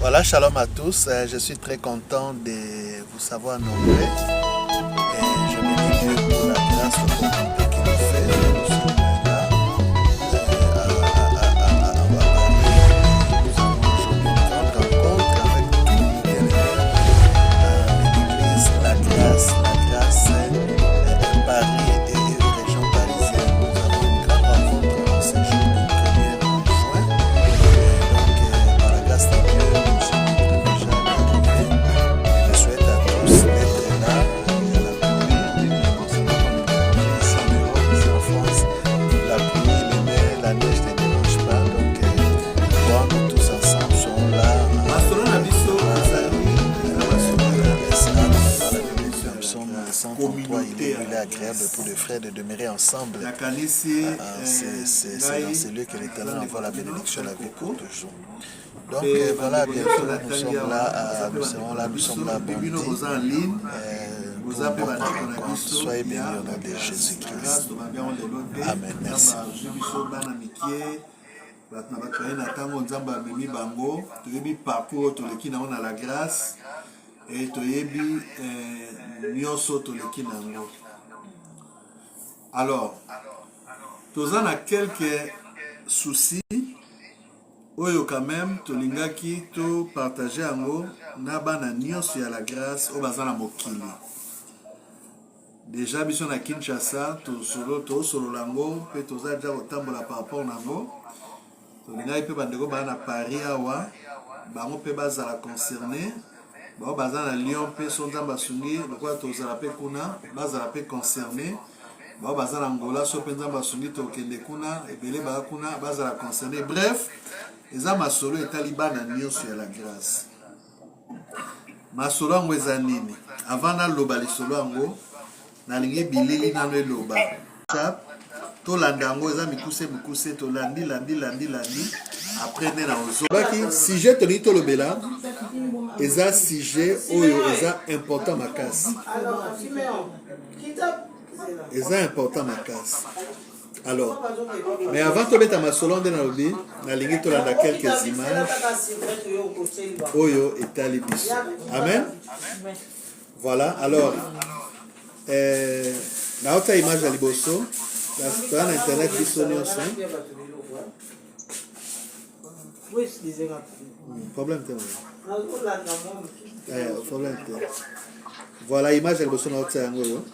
Voilà, shalom à tous. Je suis très content de vous savoir nombreux. Et je bénis Dieu pour la grâce l'opportunité qu'il nous fait. Nous sommes là à Paris. Nous avons aujourd'hui une grande rencontre avec tous les bien-aimés de l'église La Grâce. Paris et région parisienne. Nous avons une grande rencontre en ce jour du 1er juin. Donc, par la grâce de Dieu, nous sommes déjà arrivés. Je souhaite à tous d'être là. Il y a la pluie, nous pensons ici en Europe, ici en France. La pluie, la neige ne dérange pas. Donc, nous tous ensemble serons là. Il est agréable pour les frères de demeurer ensemble. C'est dans ces lieux que l'Éternel envoie la bénédiction, la vie pour toujours. Donc voilà, bientôt nous sommes là, nous sommes là, soyez bénis au nom de Jésus-Christ. Amen, merci. Et toyebi nyonso toleki nango. Alors, toza na quelques soucis oyo quand même tolingaki to partager yango na bana nyonso ya la grâce o baza na mokili. Déjà biso na Kinshasa tosolo lango pe toza déjà kotambola par rapport nango. Tolingaki pe bandeko bana na Paris awa bango pe bazala concerné. Bon, bazana Lyon pe sonza basungi lokwa tozala pe kuna bazala pe concerné. Bon, bazana Angola so penza basungi to kende kuna ebele ba kuna bazala concerné. Bref, eza masolo etali bana nyonso ya la grâce. Masolo ngo eza nini? Avant na loba lisolo ngo na lingi bilili na no loba. Chap to landango eza mikuse to landi après na ozo. Baki sujet to ni to lobela. Eza sujet oyo eza important makasi. Eza important makasi. Alors, mais avant de mettre ma solonde dans le lit, na lingi to landa quelques images. Oyo etali biso. Amen. Voilà, alors na autre image à liboso, sur internet biso nyonso. Problème problème. Voilà image elle bosse na otsa yango yo.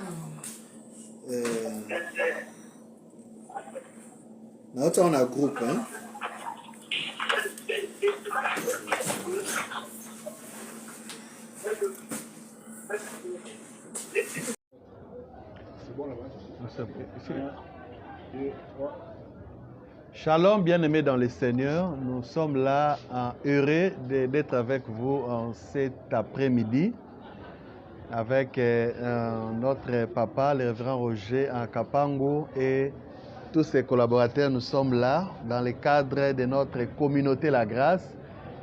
Na otsa on a groupe hein. Shalom, bien-aimés dans le Seigneur. Nous sommes là heureux d'être avec vous en cet après-midi avec notre papa, le révérend Roger Kapango et tous ses collaborateurs. Nous sommes là dans le cadre de notre communauté La Grâce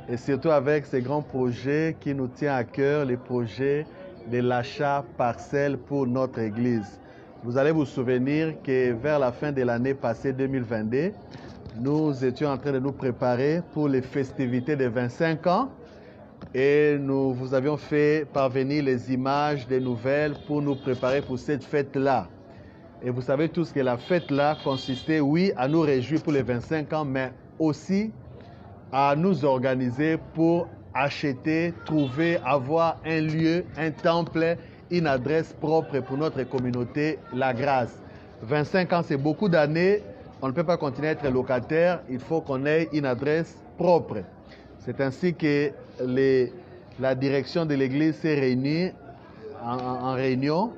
et surtout avec ces grands projets qui nous tient à cœur, les projets de l'achat parcelle pour notre église. Vous allez vous souvenir que vers la fin de l'année passée 2022, nous étions en train de nous préparer pour les festivités de 25 ans et nous vous avions fait parvenir les images des nouvelles pour nous préparer pour cette fête-là. Et vous savez tous que la fête-là consistait, oui, à nous réjouir pour les 25 ans, mais aussi à nous organiser pour acheter, trouver, avoir un lieu, un temple, une adresse propre pour notre communauté, La Grâce. 25 ans, c'est beaucoup d'années. On ne peut pas continuer à être locataire. Il faut qu'on ait une adresse propre. C'est ainsi que la direction de l'église s'est réunie en réunion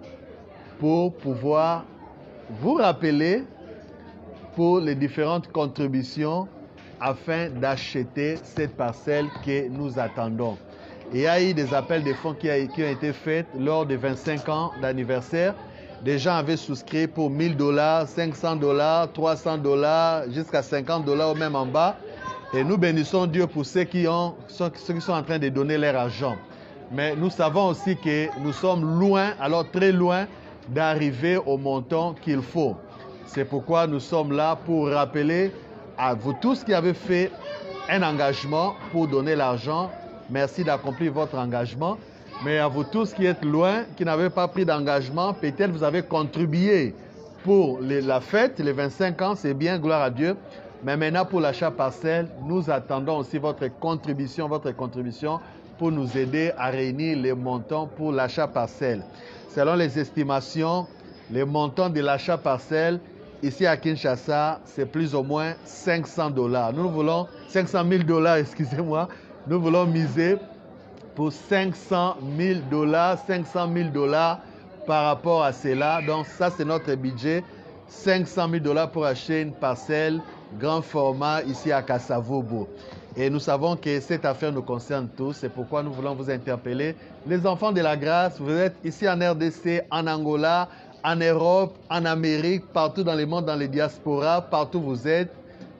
pour pouvoir vous rappeler pour les différentes contributions afin d'acheter cette parcelle que nous attendons. Il y a eu des appels de fonds qui ont été faits lors des 25 ans d'anniversaire. Des gens avaient souscrit pour $1000, $500, $300, jusqu'à $50 ou même en bas. Et nous bénissons Dieu pour ceux qui sont en train de donner leur argent. Mais nous savons aussi que nous sommes loin, alors très loin, d'arriver au montant qu'il faut. C'est pourquoi nous sommes là pour rappeler à vous tous qui avez fait un engagement pour donner l'argent merci d'accomplir votre engagement. Mais à vous tous qui êtes loin, qui n'avez pas pris d'engagement, peut-être vous avez contribué pour la fête, les 25 ans, c'est bien, gloire à Dieu. Mais maintenant, pour l'achat parcelle, nous attendons aussi votre contribution pour nous aider à réunir les montants pour l'achat parcelle. Selon les estimations, les montants de l'achat parcelle, ici à Kinshasa, c'est plus ou moins $500. Nous voulons, $500,000, excusez-moi, nous voulons miser pour $500,000 par rapport à cela. Donc ça, c'est notre budget, $500,000 pour acheter une parcelle grand format ici à Kasavubu. Et nous savons que cette affaire nous concerne tous. C'est pourquoi nous voulons vous interpeller. Les enfants de la grâce, vous êtes ici en RDC, en Angola, en Europe, en Amérique, partout dans le monde, dans les diasporas, partout où vous êtes.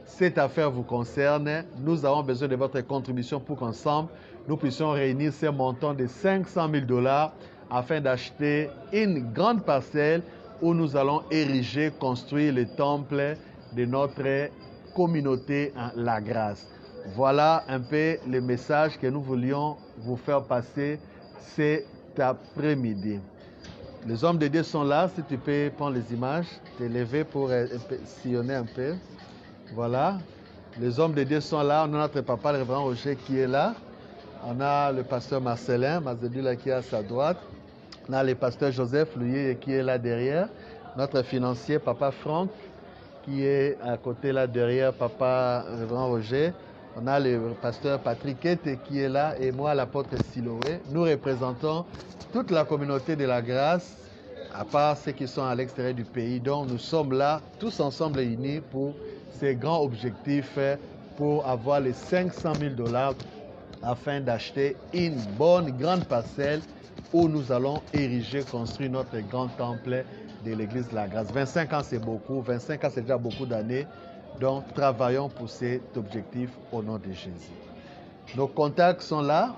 Cette affaire vous concerne. Nous avons besoin de votre contribution pour qu'ensemble, nous puissions réunir ces montants de $500,000 afin d'acheter une grande parcelle où nous allons ériger, construire le temple de notre communauté en la grâce. Voilà un peu le message que nous voulions vous faire passer cet après-midi. Les hommes de Dieu sont là. Si tu peux prendre les images, t'élever pour sillonner un peu. Voilà. Les hommes de Dieu sont là. On a notre papa, le révérend Roger, qui est là. On a le pasteur Marcelin, Mazedula, qui est à sa droite. On a le pasteur Joseph Louis, qui est là derrière. Notre financier, papa Franck, qui est à côté là derrière, papa révérend Roger. On a le pasteur Patrick Kete qui est là et moi, l'apôtre Siloé. Nous représentons toute la communauté de la grâce, à part ceux qui sont à l'extérieur du pays. Donc nous sommes là, tous ensemble unis pour ces grands objectifs, pour avoir les $500,000 afin d'acheter une bonne grande parcelle où nous allons ériger, construire notre grand temple de l'église de la grâce. 25 ans c'est beaucoup, 25 ans c'est déjà beaucoup d'années. Donc travaillons pour cet objectif au nom de Jésus. Nos contacts sont là,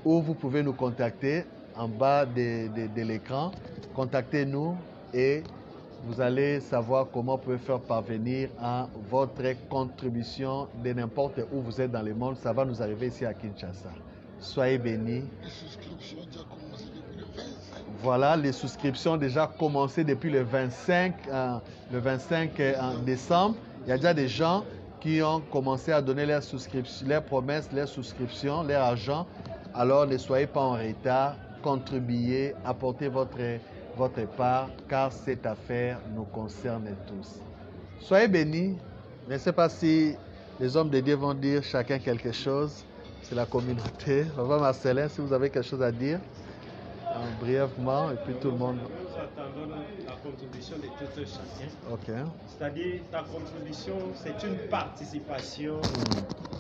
où vous pouvez nous contacter en bas de l'écran. Contactez-nous et vous allez savoir comment vous pouvez faire parvenir à votre contribution de n'importe où vous êtes dans le monde. Ça va nous arriver ici à Kinshasa. Soyez bénis. Voilà, les souscriptions ont déjà commencé depuis le 25 décembre. Il y a déjà des gens qui ont commencé à donner leurs promesses, leurs souscriptions, leur argent. Alors ne soyez pas en retard, contribuez, apportez votre part, car cette affaire nous concerne tous. Soyez bénis. Je ne sais pas si les hommes de Dieu vont dire chacun quelque chose. C'est la communauté. Papa Marcelin, si vous avez quelque chose à dire, brièvement, et puis tout le monde. Nous attendons la contribution de tout un chacun. Ok. C'est-à-dire, ta contribution, c'est une participation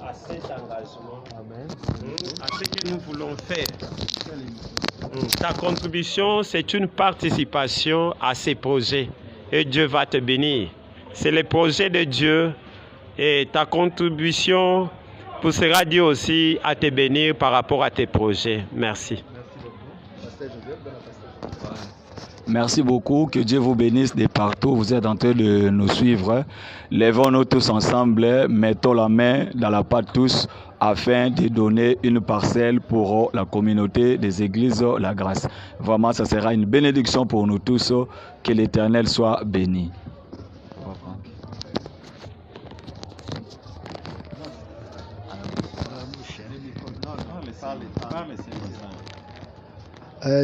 à cet engagement. Amen. À ce que nous voulons faire. Ta contribution, c'est une participation à ces projets. Et Dieu va te bénir. C'est le projet de Dieu. Et ta contribution poussera Dieu aussi à te bénir par rapport à tes projets. Merci. Merci beaucoup, que Dieu vous bénisse de partout. Vous êtes en train de nous suivre. Lèvons-nous tous ensemble, mettons la main dans la pâte tous afin de donner une parcelle pour la communauté des églises La Grâce. Vraiment, ça sera une bénédiction pour nous tous. Que l'Éternel soit béni.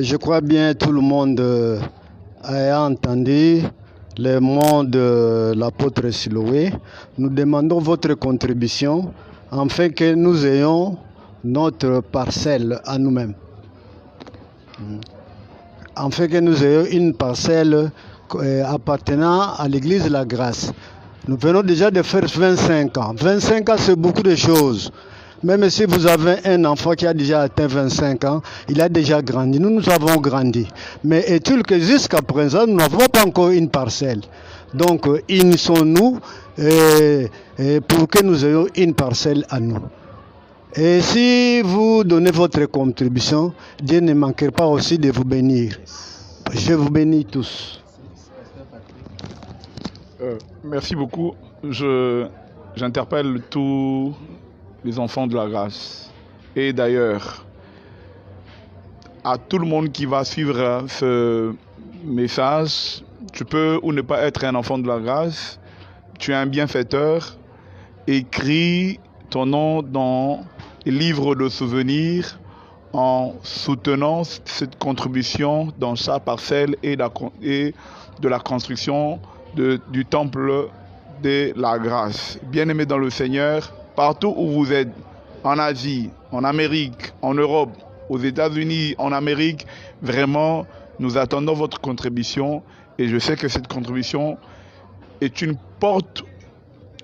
Je crois bien tout le monde a entendu les mots de l'apôtre Siloé. Nous demandons votre contribution afin que nous ayons notre parcelle à nous-mêmes. Afin que nous ayons une parcelle appartenant à l'église de la Grâce. Nous venons déjà de faire 25 ans. 25 ans, c'est beaucoup de choses. Même si vous avez un enfant qui a déjà atteint 25 ans, il a déjà grandi. Nous avons grandi. Mais est-il que jusqu'à présent, nous n'avons pas encore une parcelle. Donc, unissons-nous pour que nous ayons une parcelle à nous. Et si vous donnez votre contribution, Dieu ne manquera pas aussi de vous bénir. Je vous bénis tous. Merci beaucoup. J'interpelle tous les enfants de la grâce et d'ailleurs. À tout le monde qui va suivre ce message, tu peux ou ne pas être un enfant de la grâce, tu es un bienfaiteur, écris ton nom dans les livres de souvenirs en soutenant cette contribution dans chaque parcelle et de la construction du temple de la grâce. Bien-aimés dans le Seigneur, partout où vous êtes, en Asie, en Amérique, en Europe, aux États-Unis, en Amérique, vraiment, nous attendons votre contribution et je sais que cette contribution est une porte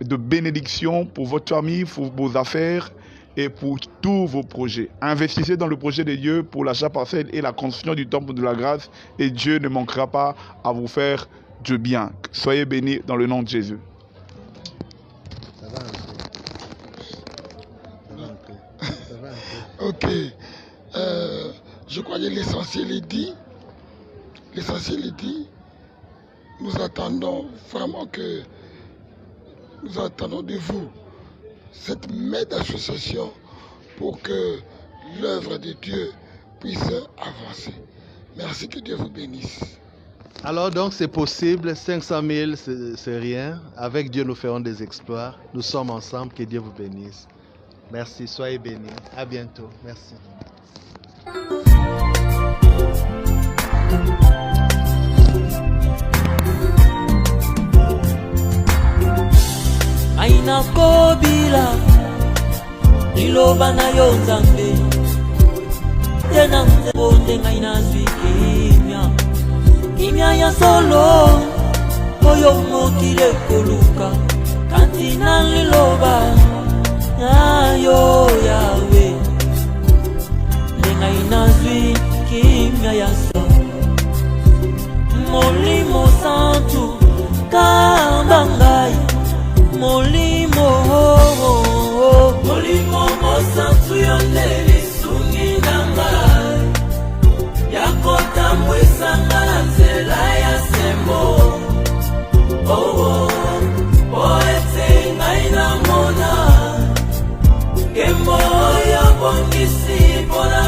de bénédiction pour votre famille, pour vos affaires et pour tous vos projets. Investissez dans le projet de Dieu pour l'achat parcelle et la construction du temple de la grâce et Dieu ne manquera pas à vous faire du bien. Soyez bénis dans le nom de Jésus. Ok. Je crois que l'essentiel est dit. L'essentiel est dit. Nous attendons vraiment que nous attendons de vous cette main d'association pour que l'œuvre de Dieu puisse avancer. Merci, que Dieu vous bénisse. Alors donc c'est possible, 500 000 c'est rien. Avec Dieu nous ferons des exploits. Nous sommes ensemble, que Dieu vous bénisse. Merci, soyez bénis. À bientôt. Merci. Aina kobila iloba na yo nzambe tena nzebote ngai nazwi kimia ya solo oyo mokile koluka kanti na liloba ayo yawe ngai nazwi kimia ya solo molimo santu kambangai Molimo mosantu yonde lisungi nanga yakotambwisa nga na nzela ya sembo ete ngai namona kembo ya bongisi mpona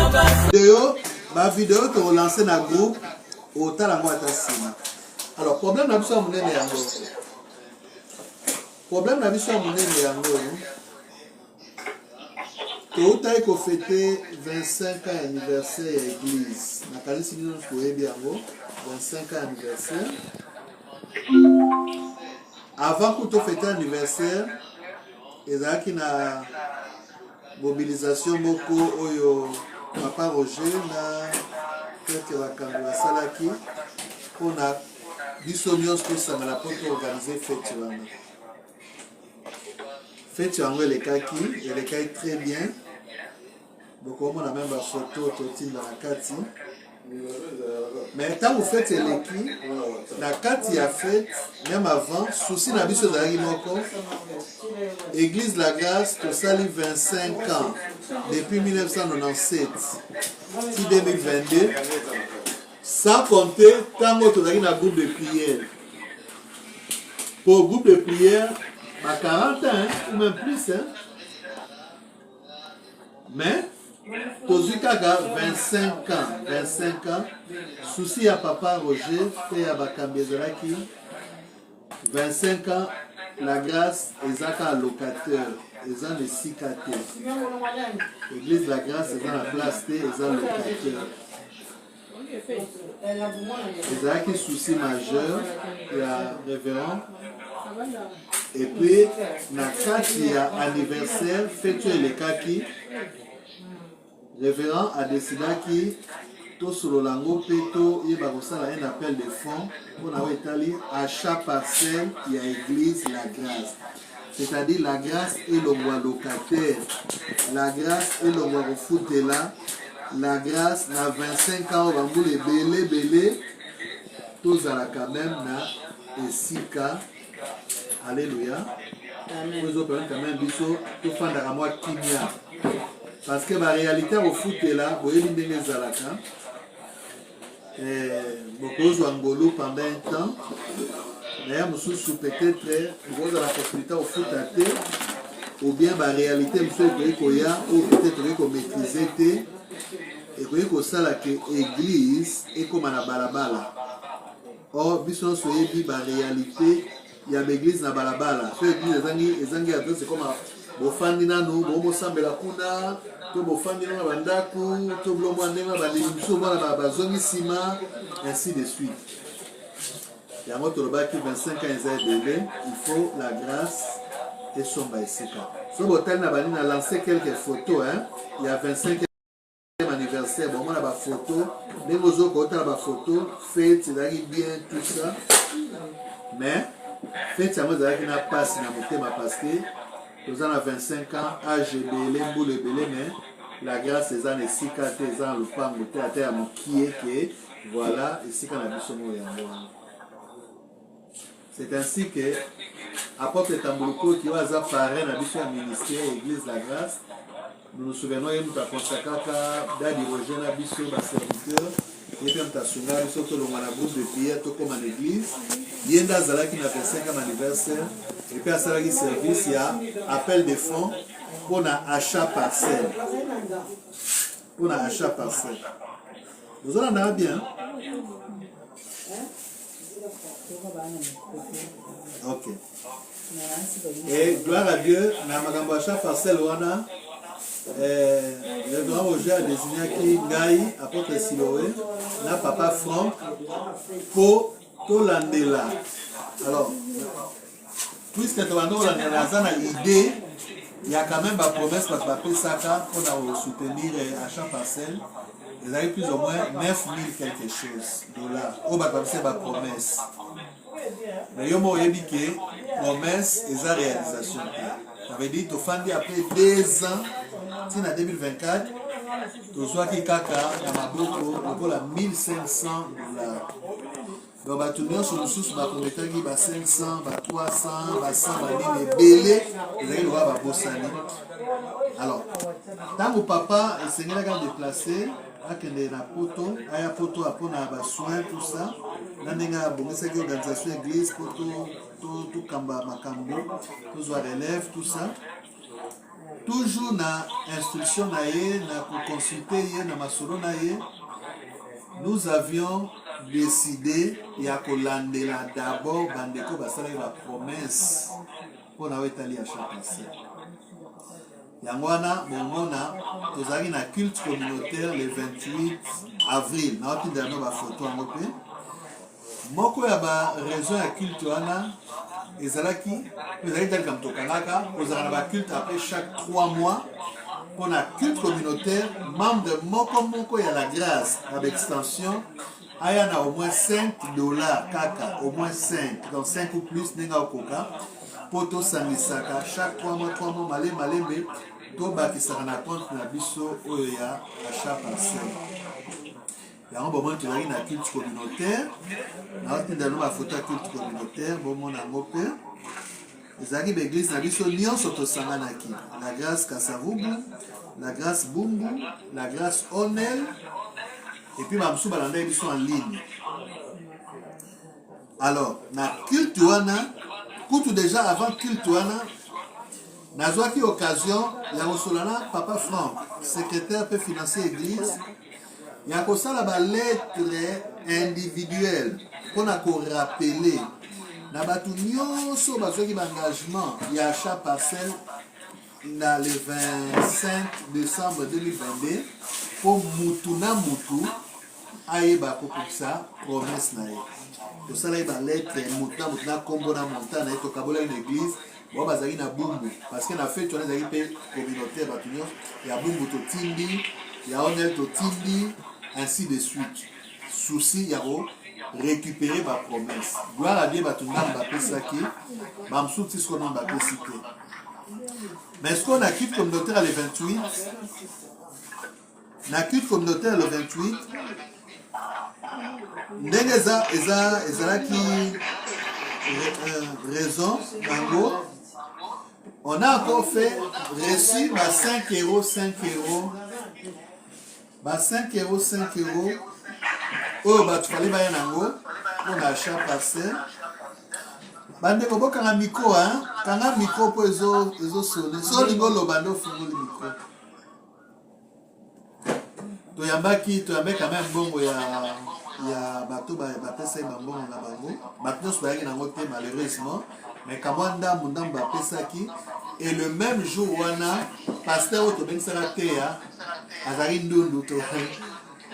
bavideo tokolance na groupe otala yango ata nsima. Alors problème na biso ya monene yango problème na biso ya monene yango toutaki kofete 25 ans anniversaire ya église nakanisi bino koyebi yango 25 ans anniversaire avant que tofete anniversaire ezalaki na mobilisation moko oyo papa Roger na prêtre bakambo basalaki mpona biso nyonso tosangana mpo toorganize fete wana. Fête yango elekaki très bien. Donc on a même la photo totine dans la kati. Mais tant vous faites eleki la kati ya fête même avant souci na biso zalaki moko Église La Grâce to sali 25 ans depuis 1997 si 2022 sans compter tango tozalaki na groupe de prière. Pour groupe de prière à 40 ans, ou même plus, hein. Mais, Tozukaka 25 ans, souci à papa Roger, et à Bakambezalaki, 25 ans, la grâce, Ezaka locataire, Ezan les 6 quartiers. L'église La Grâce, Ezan la place, Ezan locataire. Ezaki souci majeur, il y a révérend. Et puis, na kati ya anniversaire, fêtu elekaki, révérend a décidé to solo lango peto yeba kosala un appel de fonds pour na wetali achat parcelle ya église La Grâce. C'est-à-dire La Grâce et le roi locataire, La Grâce et le roi refutela, La Grâce na 25 ans bamboule belé, tous à la quand même na esika. Alléluia. Nous avons quand même biso tout fan de moi kimia. Parce que la réalité au foot est là, vous voyez les zalaka. Beaucoup jouent Angolo pendant un temps. D'ailleurs, nous sommes peut-être vous avez la possibilité au foot à terre. ou bien la réalité ou peut-être maîtriser et que ça que l'église est comme à la balabala. Or, biso soyebi la réalité, il y a l'église na balabala. So l'église c'est comme bofandi nanu bomo sambela kuna to bofandi na bandaku to blomo ndenga bandimiso bana bazongi sima ainsi de suite. Il y a notre roba qui 25 ans est bébé, il faut la grâce et son baïsika. Ce botel n'a pas lancé quelques photos, hein. Il y a 25 anniversaire, bon, on a des photos, même aux autres, on a des photos, faites, c'est bien, tout ça. Mais, faites, ça m'a dit n'a pas si parce que nous avons 25 ans, âge belé, boule belé, mais la grâce des années 6 ans, les ans, le pan, le théâtre, qui est que, voilà, ici, quand on a vu ce mot, c'est ainsi que, apôtre Tamboulouko, qui va avoir parrain à la ministère, l'église de la grâce, nous nous souvenons que nous avons consacré à diriger la biso, la serviteur, et puis nous avons souvenir que nous avons groupe de prière comme en église. Il y a des gens qui ont fait 5e anniversaire, et puis à ce service, il y a appel de fonds pour l'achat parcelle. Pour l'achat parcelle. Vous en avez bien? Ok. Et gloire à Dieu, dans l'achat parcelle, le grand Roger a désigné qui Ngaï, apôtre Siloé, là papa Franck, pour Tolandela. Alors, puisque Tolandela a une idée, il y a quand même ma promesse pour Papa Saka pour soutenir achat parcelle. Ils avaient plus ou moins 9 000 quelque chose dollars. Oh, c'est ma promesse. Mais yo mo yebi que promesse et sa réalisation. Ça veut dire que Fandi après 2 ans, si en 2024, tu sois qui kaka dans ma boucle, pour la 1500 dollars. Donc, tu n'as sur le sous, ma prometteur qui va 500, 300, 100, mais belé, vous allez le voir, va bosser. Alors, tant que papa et Seigneur a déplacé, il y a un poteau à prendre à soin, tout ça. Il y a une organisation église, tout kamba makambo, tout soit relève, tout ça. Toujours na instruction na pour consulter na masolo na nous avions décidé ya kolandela d'abord bandeko basala la promesse pour na wetali à chaque passé. Yangwana bomona tozali na culte communautaire le 28 avril na otinda no ba photo ngope moko ya ba raison ya culte wana ezalaki ezali comme tokanaka ozala na culte après chaque 3 mois pour la culte communautaire membre de moko ya la grâce avec extension aya na au moins $5 kaka au moins 5 donc 5 ou plus nenga okoka poto sangisaka chaque 3 mois malembe to bakisaka na compte na biso oyo ya achat parcelle. Yango bon tu as une culte communautaire na otinda no ba photo ya culte communautaire bon mon angope ezaki l'église na biso nyonso tosanganaki la grâce Kasavubu, la grâce Bumbu, la grâce Onel et puis mamsu balanda biso en ligne. Alors na culte wana kutu déjà avant culte wana nazwaki occasion ya kosolana papa Franck secrétaire pe financier église ya kosala ba lettre individuelle pona ko rappeler na batu nyonso bazwaki ba engagement ya achat parcelle na le 25 décembre 2022 pour mutu na mutu ayeba kokokisa promesse na ye tosala ba lettre mutu na kombo na montana to kabola une église bon bazali na bumbu parce que na fait on ezali pe communautaire batu nyonso ya bumbu to tindi ya onel to tindi ainsi de suite souci ya récupérer ma promesse. Gloire à Dieu, tu n'as pas pesaki, mamsouti ce qu'on n'a pas pesité. Mais est-ce qu'on a quitté communautaire le 28? Na quitté communautaire le 28. Ndengeza ezala qui raison bango. On a encore fait reçu ma 5 €, 5 €. Bah 5 €, 5 €. Oh, bah tu fallait bien nango pour l'achat parcelle. Bande kobo kanga micro hein, kanga micro po ezo sonner. So lingo lo bando fungoli micro. To yambaki quand même bongo ya bato ba pesa ba bongo na bango. Bato so bayaki nango te malheureusement, mais kamwanda mundam ba pesa ki et le même jour wana pasteur to ben sera te ya azari ndundu to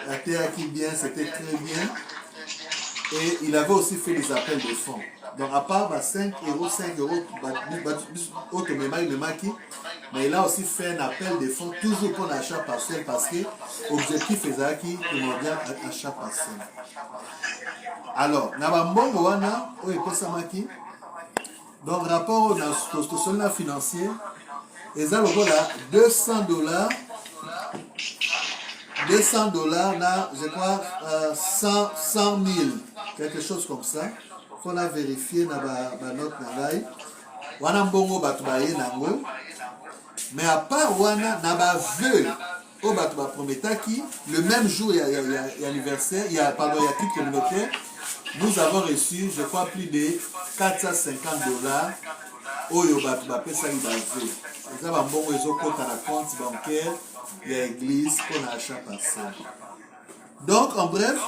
la terre qui bien, c'était très bien. Et il avait aussi fait des appels de fonds. Donc à part 5 euros, mais il a aussi fait un appel de fonds toujours pour l'achat partiel parce que l'objectif est qu'il y bien achat partiel. Alors, Nabambongo wana, donc rapport au financier, ils ont $200. $200, là, je crois 100 000, quelque chose comme ça. Il faut la vérifier dans notre nagaï. Wana mbongo batu ba ye nango. Mais à part wana naba vœu au batu ba prometaki, le même jour il y a anniversaire, il y a clip communautaire, nous avons reçu, je crois, plus de $450 oyo batu ba pesa li ba vœu. Ça va mbongo ezo kota na compte bancaire. Il y a l'église qu'on a achat partiel. Donc, en bref,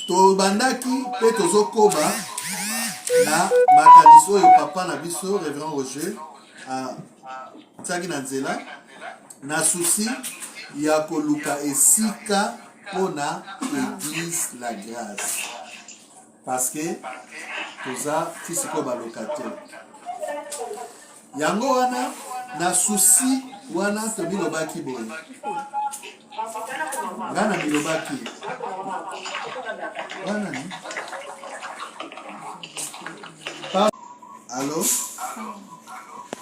Tobandaki pe tozokoba na makadiso yo papa na biso révérend Roger a tsaki na nzela na souci ya koluka esika pona église la grâce parce que toza fisiko ba locataire yango wana na souci wana tobi lobaki boye ngana bilobaki wana ni allô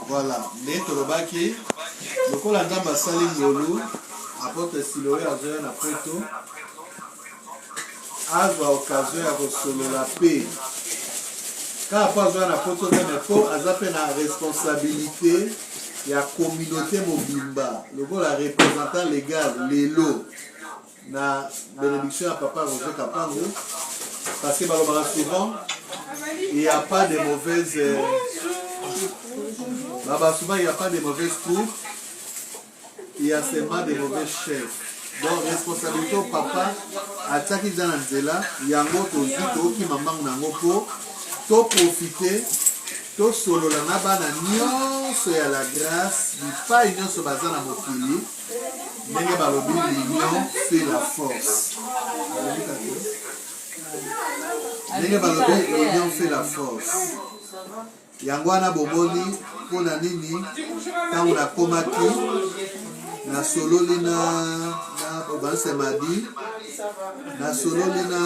voilà nde tolobaki lokola nzambe asali ngolu apotre siloe azoya na poto azwa occasion ya kosolola mpe kaka po azoya na poto meme po aza mpe na responsabilité ya communauté mobimba lokola représentant légal lelo na bénédiction à papa Roger Kapango parce que balobaka souvent il n'y a pas de mauvaises souvent il n'y a pas de mauvaises troupes, il y a seulement de mauvais chefs. Donc responsabilité au papa ataki dans nzela yango tozwi toki mamangu nango po to profiter to solola na bana nyonso ya la grâce bipai nyonso baza na mokili ndenge balobi l'union fait la force. Ndenge balobi l'union fait la force. Yango wana bomoni mpona nini ntango nakomaki nasololi na obansemadi nasololi na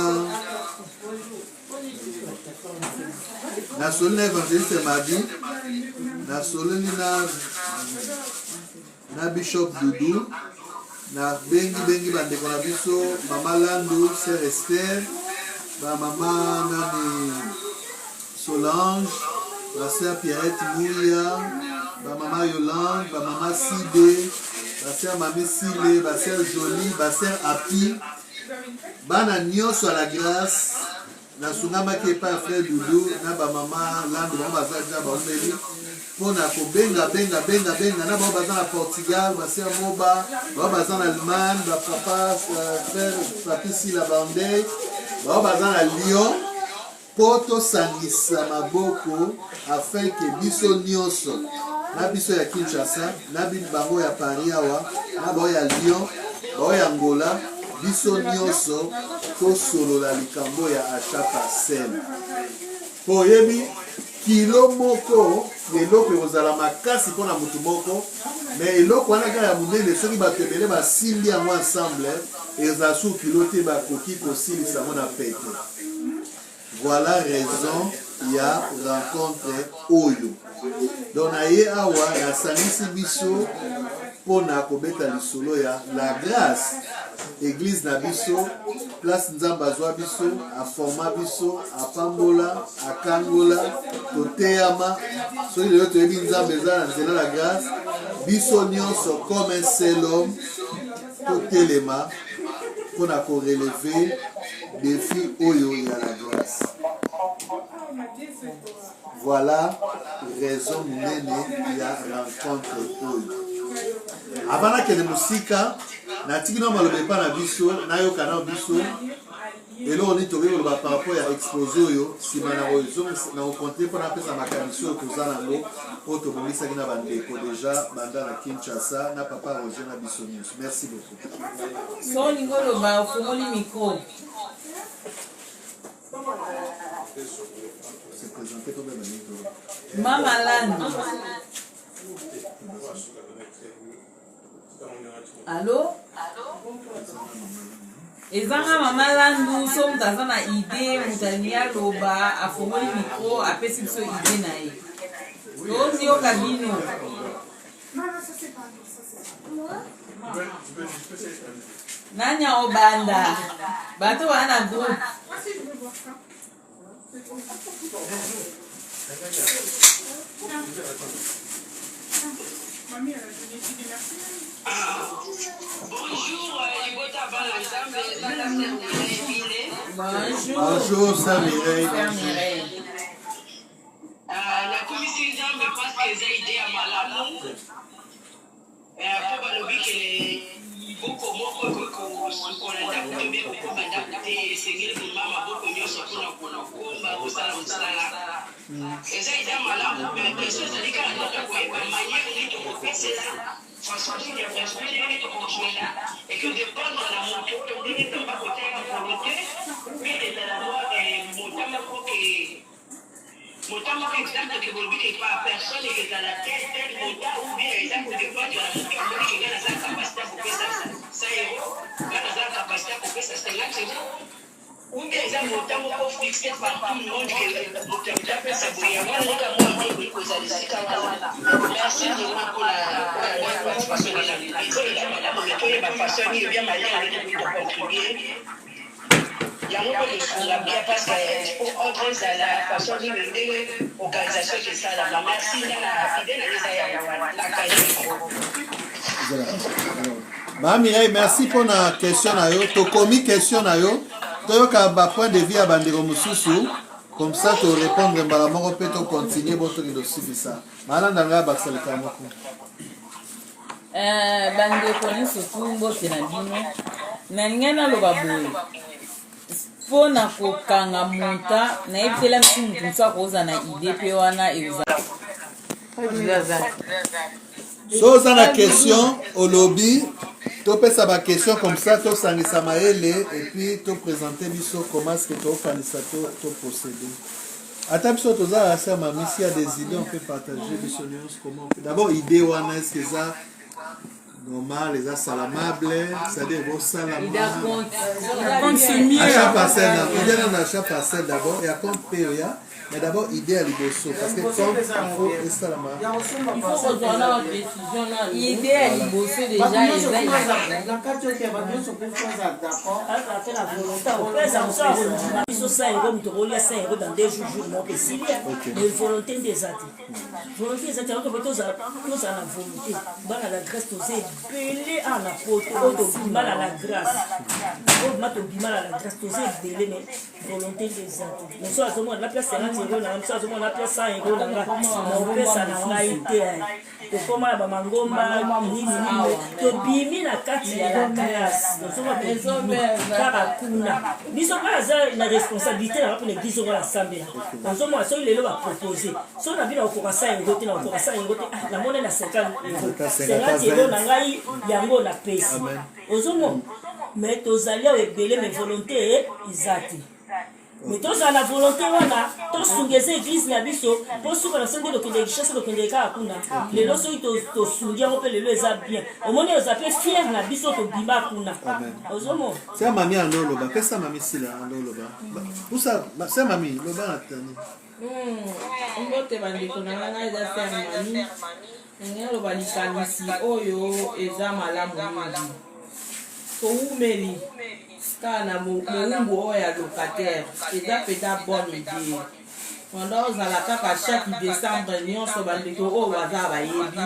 évangéliste madi nasololi na bishop Dudu na bengi bandeko na biso mama Landu sœur Esther ba mama nani Solange ba sœur Pierrette Mouya ba mama Yolande ba mama Side ba sœur Mami Sile ba sœur Jolie ba sœur Api bana nyonso à la grâce na sungamaki epai ya frère Dudu na ba mama Landu bango baza deja baomeli mpona kobenga na bango baza na Portugal ba sœur Moba bango baza na Allemagne ba papa frère Papi Sila Bandey bango baza na Lyon po tosangisa maboko afin ke biso nyonso na biso ya Kinshasa na bango ya Paris awa na bango ya Lyon bango ya Angola biso nyonso tosolola likambo ya achat parcelle po yebi kilo moko eloko ekozala makasi mpona motu moko mais eloko wana kaka ya monene soki bato ebele basimbi yango ensemble ezala sur kilo te bakoki kosilisa yango na pete. Voilà raison ya rencontre oyo donc na ye awa nasangisi biso mpona kobeta lisolo ya la grâce église na biso place nzambe azwa biso aforma biso apambola akangola toteyama soki lelo toyebi nzambe eza na nzela la grâce biso nyonso comme un seul homme totelema mpona koreleve défi oyo ya la grâce. Voilà raison monene ya rencontre oyo. Avant que les musika na tikino malobe pa na biso na yo kana biso elo on est tobe par rapport à exposé oyo si mana oyo na rencontre pour na pesa makamiso ko zana ngo auto bomisa kina bandeko déjà banda na Kinshasa na papa Roger na biso news. Merci beaucoup. So ngolo ba fumoli micro. C'est présenté comme un micro. Mama Landu. Allô? Ezanga Mama Landu so mutaza na idée mutania loba afumoli micro apesi biso idée na ye. Yozi yo kabino. Nanya obanda. Bato wana groupe. Bonjour, Sœur Mireille. La commission d'âme pense que j'ai aidé à Malamu. Après, beaucoup et que dépendre de la moto, on dit que pas côté la volonté, mais de la loi montant exemple que vous ne pas à personne et que dans la tête, tel montant ou bien exemple de quoi tu as la moto qui a la capacité à couper ça, 100 euros, quand tu as la capacité à couper ça, 50 euros. Ou bien exemple montant pour fixer par tout le monde que tu as fait ça brillamment, moi, merci de moi pour la participation de la vidéo et la madame, mais ma façon, il est bien malin avec le but de contribuer. Il y a beaucoup de choses à bien parce que pour entrer dans la façon de l'organisation de ça, la merci, la Mireille, merci pour la question. Tu as commis question. Tu as un point de vue à Bandero Moussousou. Comme ça, tu répondre à peut continuer votre dossier de ça. Maintenant, dans la Baxel Kamoko. Bandeko ni surtout mbote na bino. Na ngena lo baboye. Fona kokanga monta na ebitela msungu msa koza na idée pe wana eza. So za na question au lobby, tu peux ça ma question comme ça, tu sangisa maele et puis tu présenter biso comment est-ce que tu organises ton procédé. Attends biso tu za ça mami s'il y a des idées on peut partager biso news comment. D'abord idée wana est-ce que ça normal, les salamable, c'est-à-dire vos salamable. Achat parcelle, il y a un achat parcelle d'abord et à compte PEA, mais d'abord idée à l'Ibosso. Parce que comme il faut les salamable. Il faut qu'on donne la précision là. Idée à l'Ibosso déjà, la carte qui va bien se faire d'accord. Après la volonté, on peut ça ça. Ils sont 5 euros, nous te relions 5 euros dans 2 jours, non possible. Mais volonté des athées. Volonté des athées, on peut tous à la volonté. Dans la grâce, tous belé à la photo, au mal à la grâce. Au mat au mal à la grâce, tous belé, mais volonté des athées. Nous sommes à ce moment, la place 50 euros, nous sommes à ce moment, la place 100 euros, on peut ça n'a pas été. Comment la mangomba, to bimi na kati ya la grâce. Nous sommes à Karakuna. Nous sommes à la responsabilité pour l'église au l'assemblée. Nous sommes à ce qu'il est là proposer. Si on a vu la Okorasa et Goté, la Okorasa et Goté, la monnaie na 50 euros. 50 euros na ngai yango na pesa. Ozomo, mais tozalia ebele mes volontés izati. Mais tous à la volonté wana, tous sungeze église na biso, pour ceux qui sont de kende chasse de kende ka kuna. Les loso to sungia on peut les eza bien. Au moins ils appellent fier na biso to bima kuna. Ozomo. C'est mami andolo ba, pesa mami sila andolo ba. Pour ça, c'est mami, lo ba atani. Ngote bandiko na ngana eza faire mami. Ngelo ba likanisi oyo eza malamu mingi. To umeli. Kana muumbu oya locataire, c'est déjà bonne idée. Pendant la kaka chaque décembre nyonso bandeko o waza ba yebi.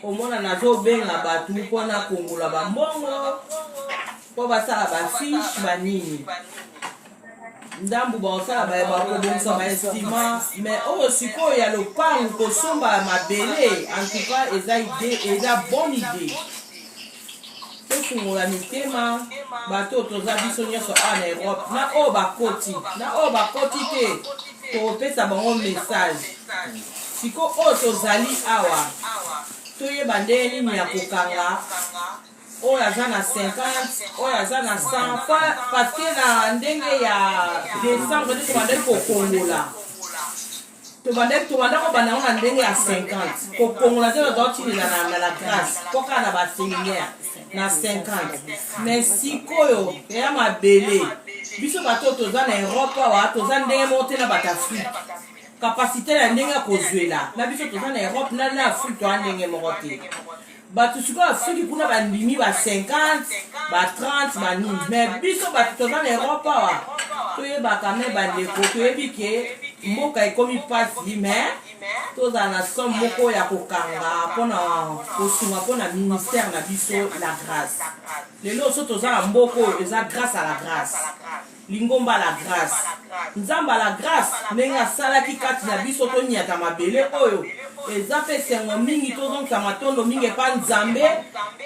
Omona nazo benga batu pona kongola ba mbongo. Po basala ba fiche ba nini. ndambu baosala bakobongisa bainstrument mais oyo sikoyo ya lopango kosomba mabele en tout cas eza bonne idée tofungola mitema bato toza biso nyonso awa na Europe na oyo bakoti te topesa bango message siko oyo tozali awa toyeba ndenge nini ya kokanga oyo aza na 50 oyo aza na 100 parce que na ndenge ya décembre nde tobandaki kokongola tobanda kobanda ngo na ndenge ya 50 kokongola te tozaotilela na la grâce koka na baséminaire na 50 mais sikoyo eya mabele biso bato toza na Europe awa toza ndenge moko te na bato Afrique kapasité ya ndenge ya kozwela na biso toza na Europe na Afrique toza ndenge moko te bato sikoyo Afrique kuna bandimi ba 50 ba 30 banini mais biso bato toza na Europe awa toyebaka me bandeko toyebi ke mboka ekomi pasi mais tozala na somme moko ya kokanga mpona kosunga mpona ministère na biso la grâce lelo so toza na mboka oyo eza grâce à la grâce lingomba la grâce nzambe la grâce ndenge asalaki kati na biso toniata mabele oyo eza mpe sengo mingi tozongisa matondo mingi epa nzambe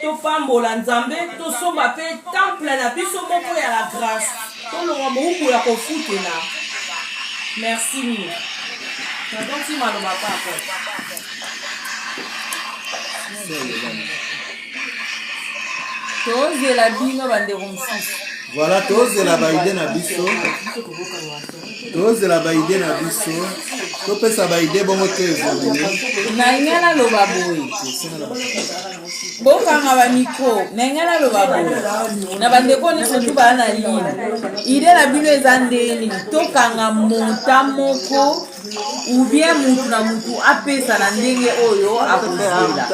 topambola nzambe tosomba mpe temple na biso moko ya la grâce tolonga moubu ya kofutela merci mingi nadonti maloba papa tozela bino bandeko mosusu voilà tozela baide na biso topesa baide bongo te evolue na nga naloba boye bokanga bamikro na nga naloba boye na bandeko nyonso tu baa na ligne ide na bino eza ndeni tokanga monta moko ou bien mutu na mutu apesa na ndenge oyo akozela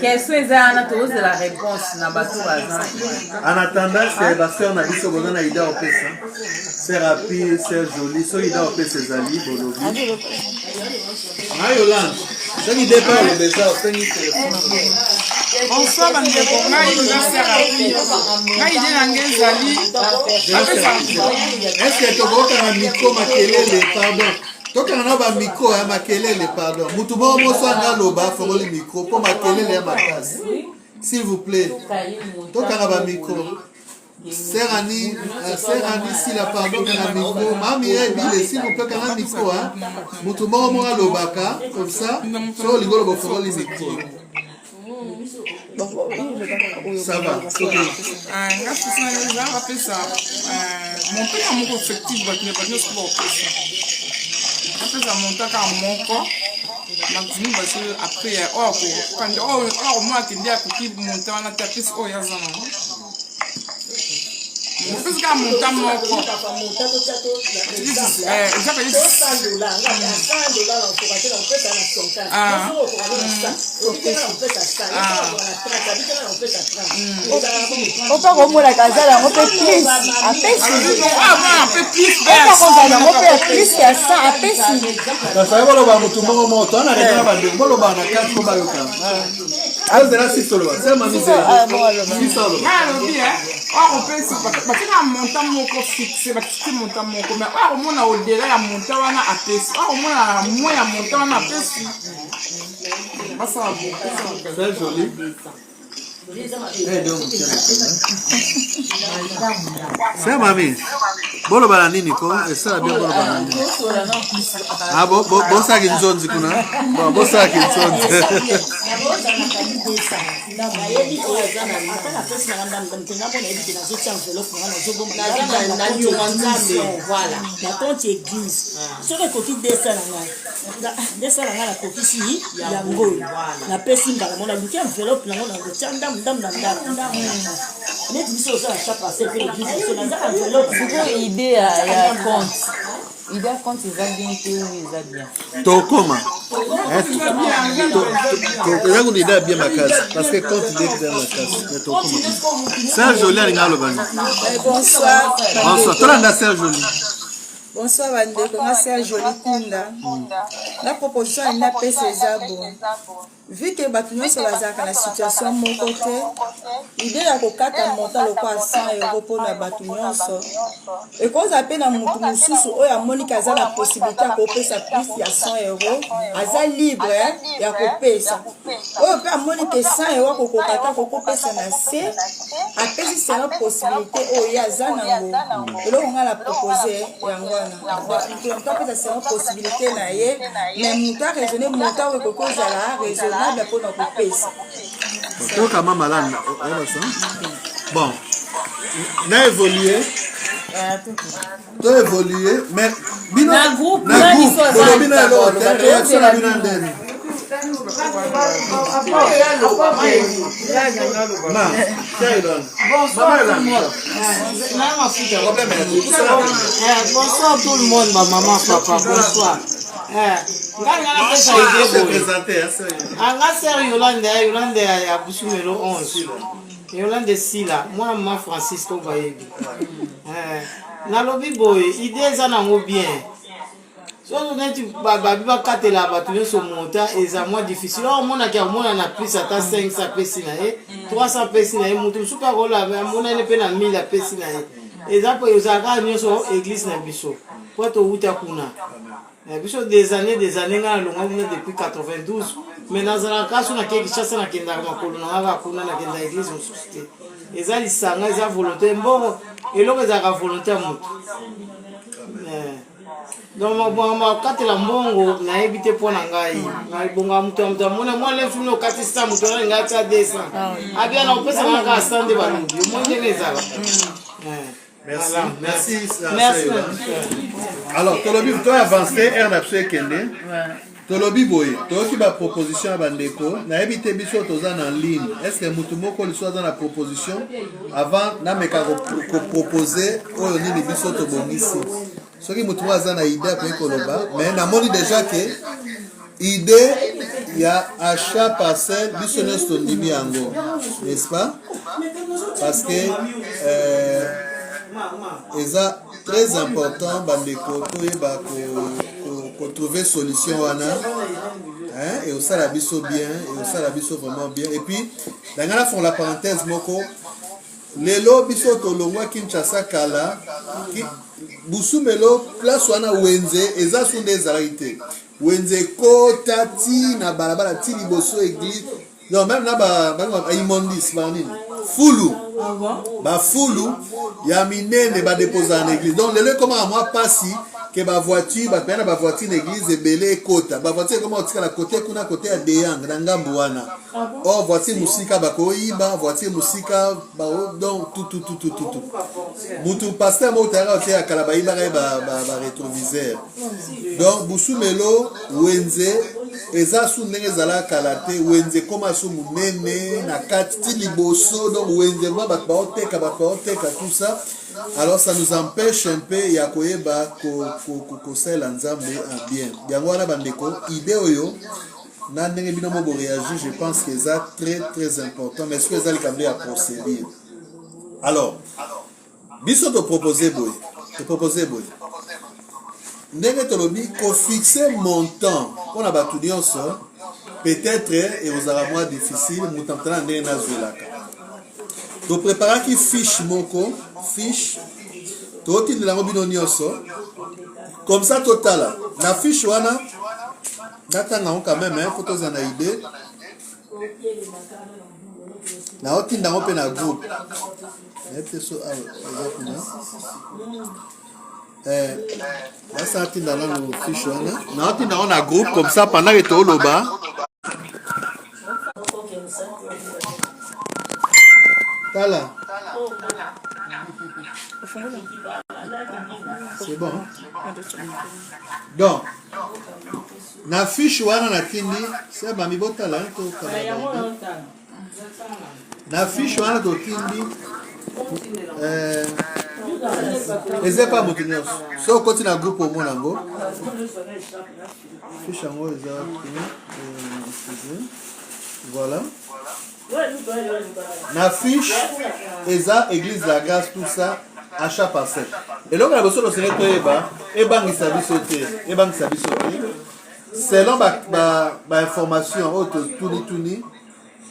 question eza wana tozela réponse na bato baza en attendant c'est baseur na biso boza na ida opesa c'est rapide c'est joli so ida opesa ezali bolobi na Yolande soki depa olobesa opengi telefone bonsoir bandeko ngai eza serapi ngai ide nange ezali estce tokokanga mikro makelele pardon tokanga na bamikro ya makelele pardon mutu moko moso anga aloba afongoli mikro mpo makelele ya makasi s'il vous plaît tokanga bamikro serani sila pardon kanga mikro mami ebile s'il vous plaît kanga mikro mutu moko alobaka comme ça so lingolo bofongoli mikro ça va nga sisi eza bapesa montaka moko effective bato nyonso baopesa apesa montaka moko maximum basi apres oyo omona akende akoki monta wana te apesi oyo aza nango opesi kaka monta moko opa komonaka aza yango mpe plus apesiakozala yango mpe plus ya 100 apesi kasai boloba mutu moko moko toana rete na bandeko bolobaka na kati po bayokana azela sisoloba sisolobaalobi opesi batika monta moko fixe batiki monta moko mais okomona odela ya monta wana apesi okomona mwa ya monta wana apesi basala très joli c'est mami boloba na nini ko esala bien boloba na nini bosaki nzonzi kuna bosaki nzonzi nakonti église soki ekoki desala ngai nakokisi yango napesi mbala mo naluki enveloppe nango nakotia ndamu na ndako neti biso osala chaque passé mpe église biso nazaka enveloppe sikoyo ide ya compte ide ya compte eza bien te oyo eza bien tokoma eza kuna ide ya bien makasi parce que compte ide bien makasi mais tokoma Sœur Jolie alinga alobani bonsoir tolanda Sœur Jolie Bonsoir bandeko, nga c'est Jolie Kunda. La proposition est n'a pas ces bon. Vu que bato nyonso bazalaka na situation moko te, idée ya kokata montant loko à 100 € mpona bato nyonso ekozala mpe na motu mosusu oyo amoniki aza na possibilité ya kopesa plus ya 100 €, aza libre ya kopesa. Oyo mpe amoniki 100 € kokokata kokopesa na se, apesi sena possibilité oyo aza nango. Eloko nga na propose yango wana moto apesa sena possibilité na ye, mais moto araisonne montant oyo ekokozala raisonnable mpona kopesa. Toka malade. Bon, na évolué. Tu as évolué, mais bino na groupe bino lo réaction na bino ndeni. Bonsoir tout le monde, ma maman, papa, bonsoir. Anga sœur Yolande ya Busumelo 11. Yolande Sila, moi maman Francisco Bayebi. Nalobi boy, idée za nango bien. So neti babi bakatela bato nyonso monta eza moins difficile. On mona ki amona na plus ata 500 pesi na ye, 300 pesi na ye, mutu suka kola amona ne pe na 1000 pesi na ye. Eza po yozaka nyonso église na biso. Po to uta kuna. Biso des années nga longa depuis 92, mais nazala kaso na keki chasa na kenda makolo na nga kuna na kenda église mosusu. Eza lisanga eza volonté mbongo eloko eza ka volonté moto. Donc ma katela mbongo na ebite pona ngai. Na bonga muto mona moi le film no katisa muto na ngati a 200. Abia na pesa na ka stande ba lundi. Mo ndenge ezala. Merci. Merci. Merci. Alors, Tolobi, tu as avancé, RNAPSE Kende. Tolobi Boy, tu as une proposition à Bandeko. Tu as évité Bisso en ligne. Est-ce que Moutoumoko le soit dans la proposition avant de proposer au Yoni Bisso Tobongisi? Ce qui Moutoumoko a une idée après Koloba, mais on a dit déjà que l'idée, il y a achat parcelle, Bisso Nostondimi Ango. N'est-ce pas? Parce que. Et ça très important bandeko pour trouver solution wana et aussi la biso bien et aussi la biso vraiment bien et puis dans la font la parenthèse moko lelo biso tolongwa Kinshasa kala ki busumelo place wana wenze eza sunde ezalite wenze kota ti na balabala ti liboso église non même na ba imondis banini fulu ba fulu ya minene ba déposer en église donc le comment à moi passi que ba voiture ba pena ba voiture l'église ebele kota ba voiture comment otika la côté kuna côté ya deyang na ngambu wana oh voiture musika ba koiba voiture musika ba donc tout mutu pasteur mo tara otia kala ba iba ba rétroviseur donc busumelo wenze eza su ndenge ezala kala te wenze koma su munene na kati liboso donc wenze va bato baoteka tout ça alors ça nous empêche un peu ya koyeba kosala nzambe bien yango wana bandeko idée oyo na ndenge bino mo réagir je pense que ça très important mais est-ce que ezali kambe ya procédure alors biso to proposer boy ndenge tolobi ko fixer montant on a bato nyonso peut-être et aux moins difficile mutamtana ndenge nazwelaka to préparaki fiche moko fiche totindela ngo bino nyonso comme ça totala na fiche wana natanga ngo quand même faut toza na idée na otinda ngo pe na groupe so ça atinda na fiche wana na otinda ngo na groupe comme ça pendant que toloba tala c'est bon donc na fiche wana na tindi c'est ba mi botala to na fiche wana to tindi eze pas motinyo so koti na groupe au monango fiche yango eza voilà na fiche eza église la grâce tout ça achat parcelle et donc la bosso le Seigneur toyeba ebangisa biso te selon information oyo tuni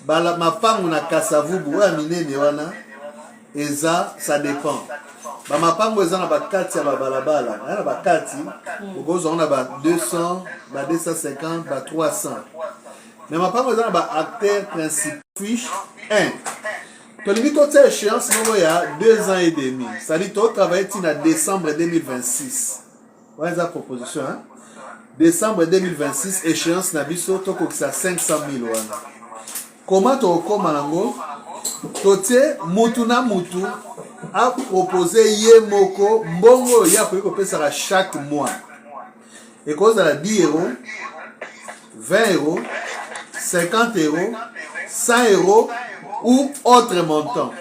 mapango na kasavubu oyo ya minene wana eza ça dépend mapango eza na bakati ya babalabala na bakati okozwa na ba 200 ba 250 ba 300 mais mapango eza na baacteur principal fiche 1 tolingi totia échéance moko ya 2 ans et demi c'est-à-dire totravaille tina décembre 2026 wana eza proposition hein? Décembre 2026 échéance na biso tokokisa 500 000 wana comment tokoma nango totie mutu na mutu a proposé ye moko mbongo ya koki kopesaka chaque mois ekozala 10 euros 20 euros 50 euros 100 euros ou autre montant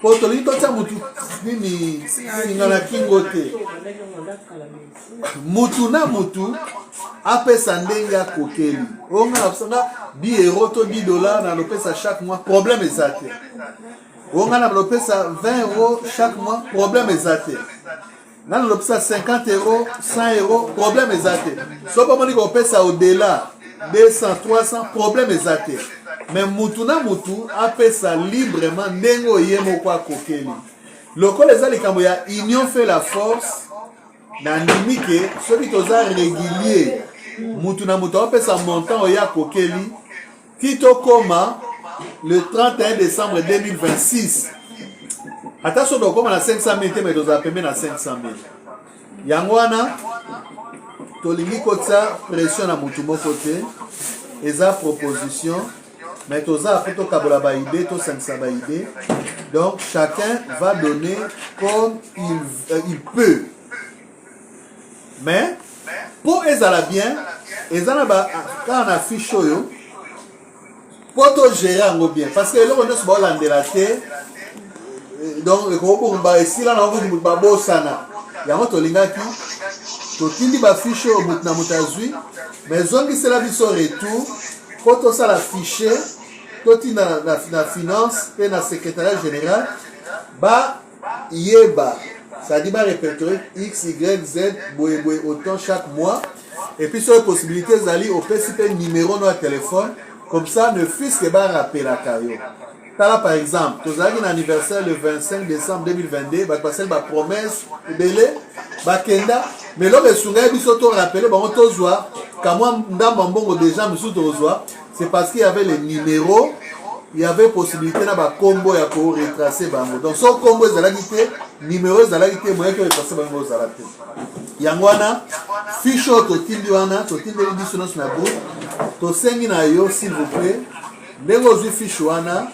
po tolingi totia mutu nini ngana kingo te mutu na mutu apesa ndenge akokeli onga napesanga 10 euros to 10 dollars na lopesa chaque mois problème eza te onga na lopesa 20 euros chaque mois problème eza te nga na lopesa 50 euros 100 euros problème eza te so pomoni kopesa au-delà 200 300 problème eza te mais mutu na mutu apesa librement ndenge oye moko akokeli lokola eza likambo ya union fait la force na ndimi ke soki toza régulier mutu na mutu apesa montant oye akokeli ki tokoma le 31 décembre 2026 ata so tokoma na 500 000 te mais tozala pembe na 500 000 yango wana tolingi kotia pression na mutu moko te eza proposition mais toza après tokabola ba idée tosangisa ba idée donc chacun va donner comme il peut mais pour ezala bien ezala ba quand on affiche oyo pour to gérer yango bien parce que eloko nyonso baolandela te donc ekobomba esila na obundi mutu babosana yango tolingaki totindi bafiche oyo mutu na mutu azwi mais ezongisela biso retour po tosala fiche totinda na finance pe na secrétariat général ba yeba c'est-à-dire ba répertorier x y z boye autant chaque mois et puis sur les possibilités ezali opesi pe numéro no ya téléphone comme ça ne fût-ce que ba rappelaka yo tala par exemple tozalaki na anniversaire le 25 décembre 2022 bato basali ba promesse ebele bakenda mais loko esungai biso to rappele bango tozwa kamwa ndamba mbongo déjà mosusu tozwa c'est parce qu'il y avait les numéros il y avait possibilité na ba combo ya ko retracer bango donc so combo ezalaki te numéro ezalaki te moyen ko retracer bango ezala te yango wana fiche oyo totindi wana totindeli biso nyonso na groupe tosengi na yo s'il vous plaît ndenge ozwi fiche wana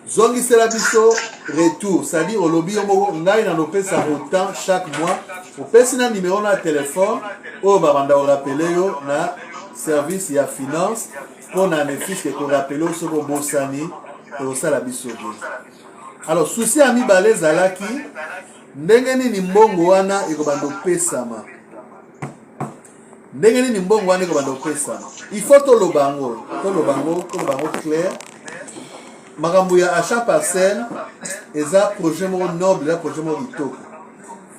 zongisela biso retour c'est-à-dire olobi yo moko ngai na lopesa autant chaque mois opesi na numéro na téléphone oyo babanda orapele yo na service ya finance mpo na nefiske korapele oyo soki obosani ekosala biso te alors susi ya mibale ezalaki ndenge nini mbongo wana ekobanda opesama ndenge nini mbongo wana ekobanda opesama il faut toloba yango clair makambo ya achat parcelle eza projet moko noble eza projet moko kitoko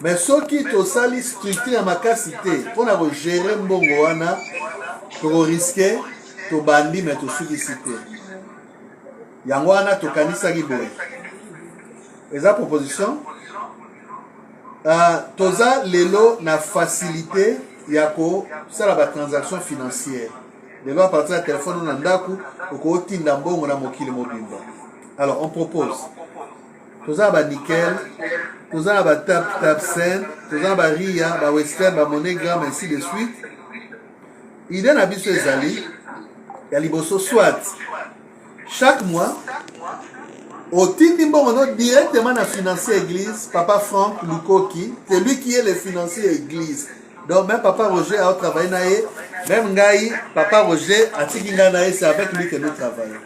mais soki tosali structure ya makasi te mpona kogere mbongo wana tokoriske tobandi me tosukisi te yango wana tokanisaki boye eza proposition toza lelo na facilité ya kosala batransaction financière lelo à partir ya telefone na ndako okotinda mbongo na mokili mobimba alors on propose toza ba nickel toza ba tap sen toza ba ria ba western ba monogram ainsi de suite idée na biso ezali ya liboso soit chaque mois otindi mbongo no directement na financier église papa Franck Lukoki c'est lui qui est le financier église donc même papa Roger a travaillé na ye même ngai papa Roger atiki ngai na ye c'est avec lui que nous travaillons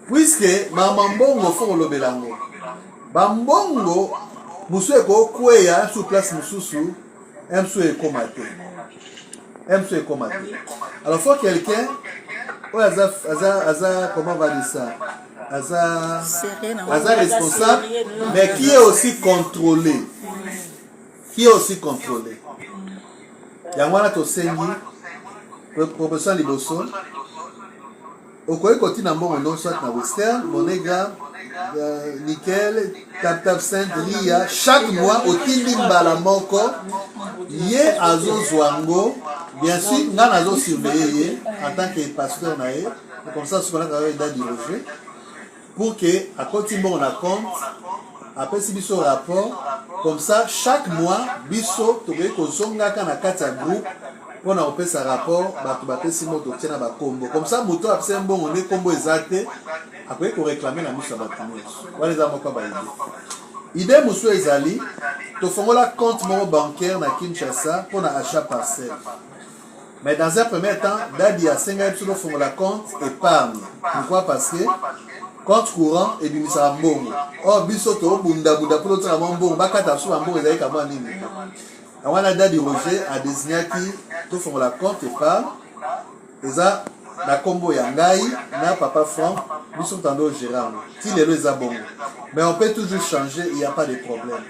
puisque mama mbongo fo lobelango ba mbongo musu ekokweya sur place mususu emsu ekomate alors faut quelqu'un aza comment on va dire ça aza responsable mais qui est aussi contrôlé qui est aussi contrôlé. Yangwana Tosengi, proposition Liboso, Okoye Koti Nambo, soit na Western, Monega, Nickel, Tap Saint, Ria, chaque mois, au Tindimbala Moko, Yé Azo Zwango, bien sûr, Nan Azo surveillé en tant que pasteur Naé, comme ça, ce qu'on a dit Roger, pour que, à côté de mon compte, après si biso rapport, comme ça, chaque mois, biso, tobe kozonga kana kata groupe, pour on fait sa rapport, batubate si moto tient na combo. Comme ça, moto a fait un bon, on est combo exact, après qu'on réclame la mise à bâtiment. Voilà les amours comme idée. Idée Moussou Ezali, to fongola compte mon bancaire na Kinshasa pour na achat parcelle. Mais dans un premier temps, Dadi a 5 ans sur le fongola compte épargne. Pourquoi? Parce que compte courant et bimisa mbongo. Oh bisoto bunda bunda pour l'autre mbongo bakata sur mbongo ezali kama nini. Awana Dadi Roger a désigné qui to fongola la compte épargne. Eza na combo ya ngai na papa Franck biso tando gérant. Ti lelo eza bongo. Mais on peut toujours changer, il n'y a pas de problème.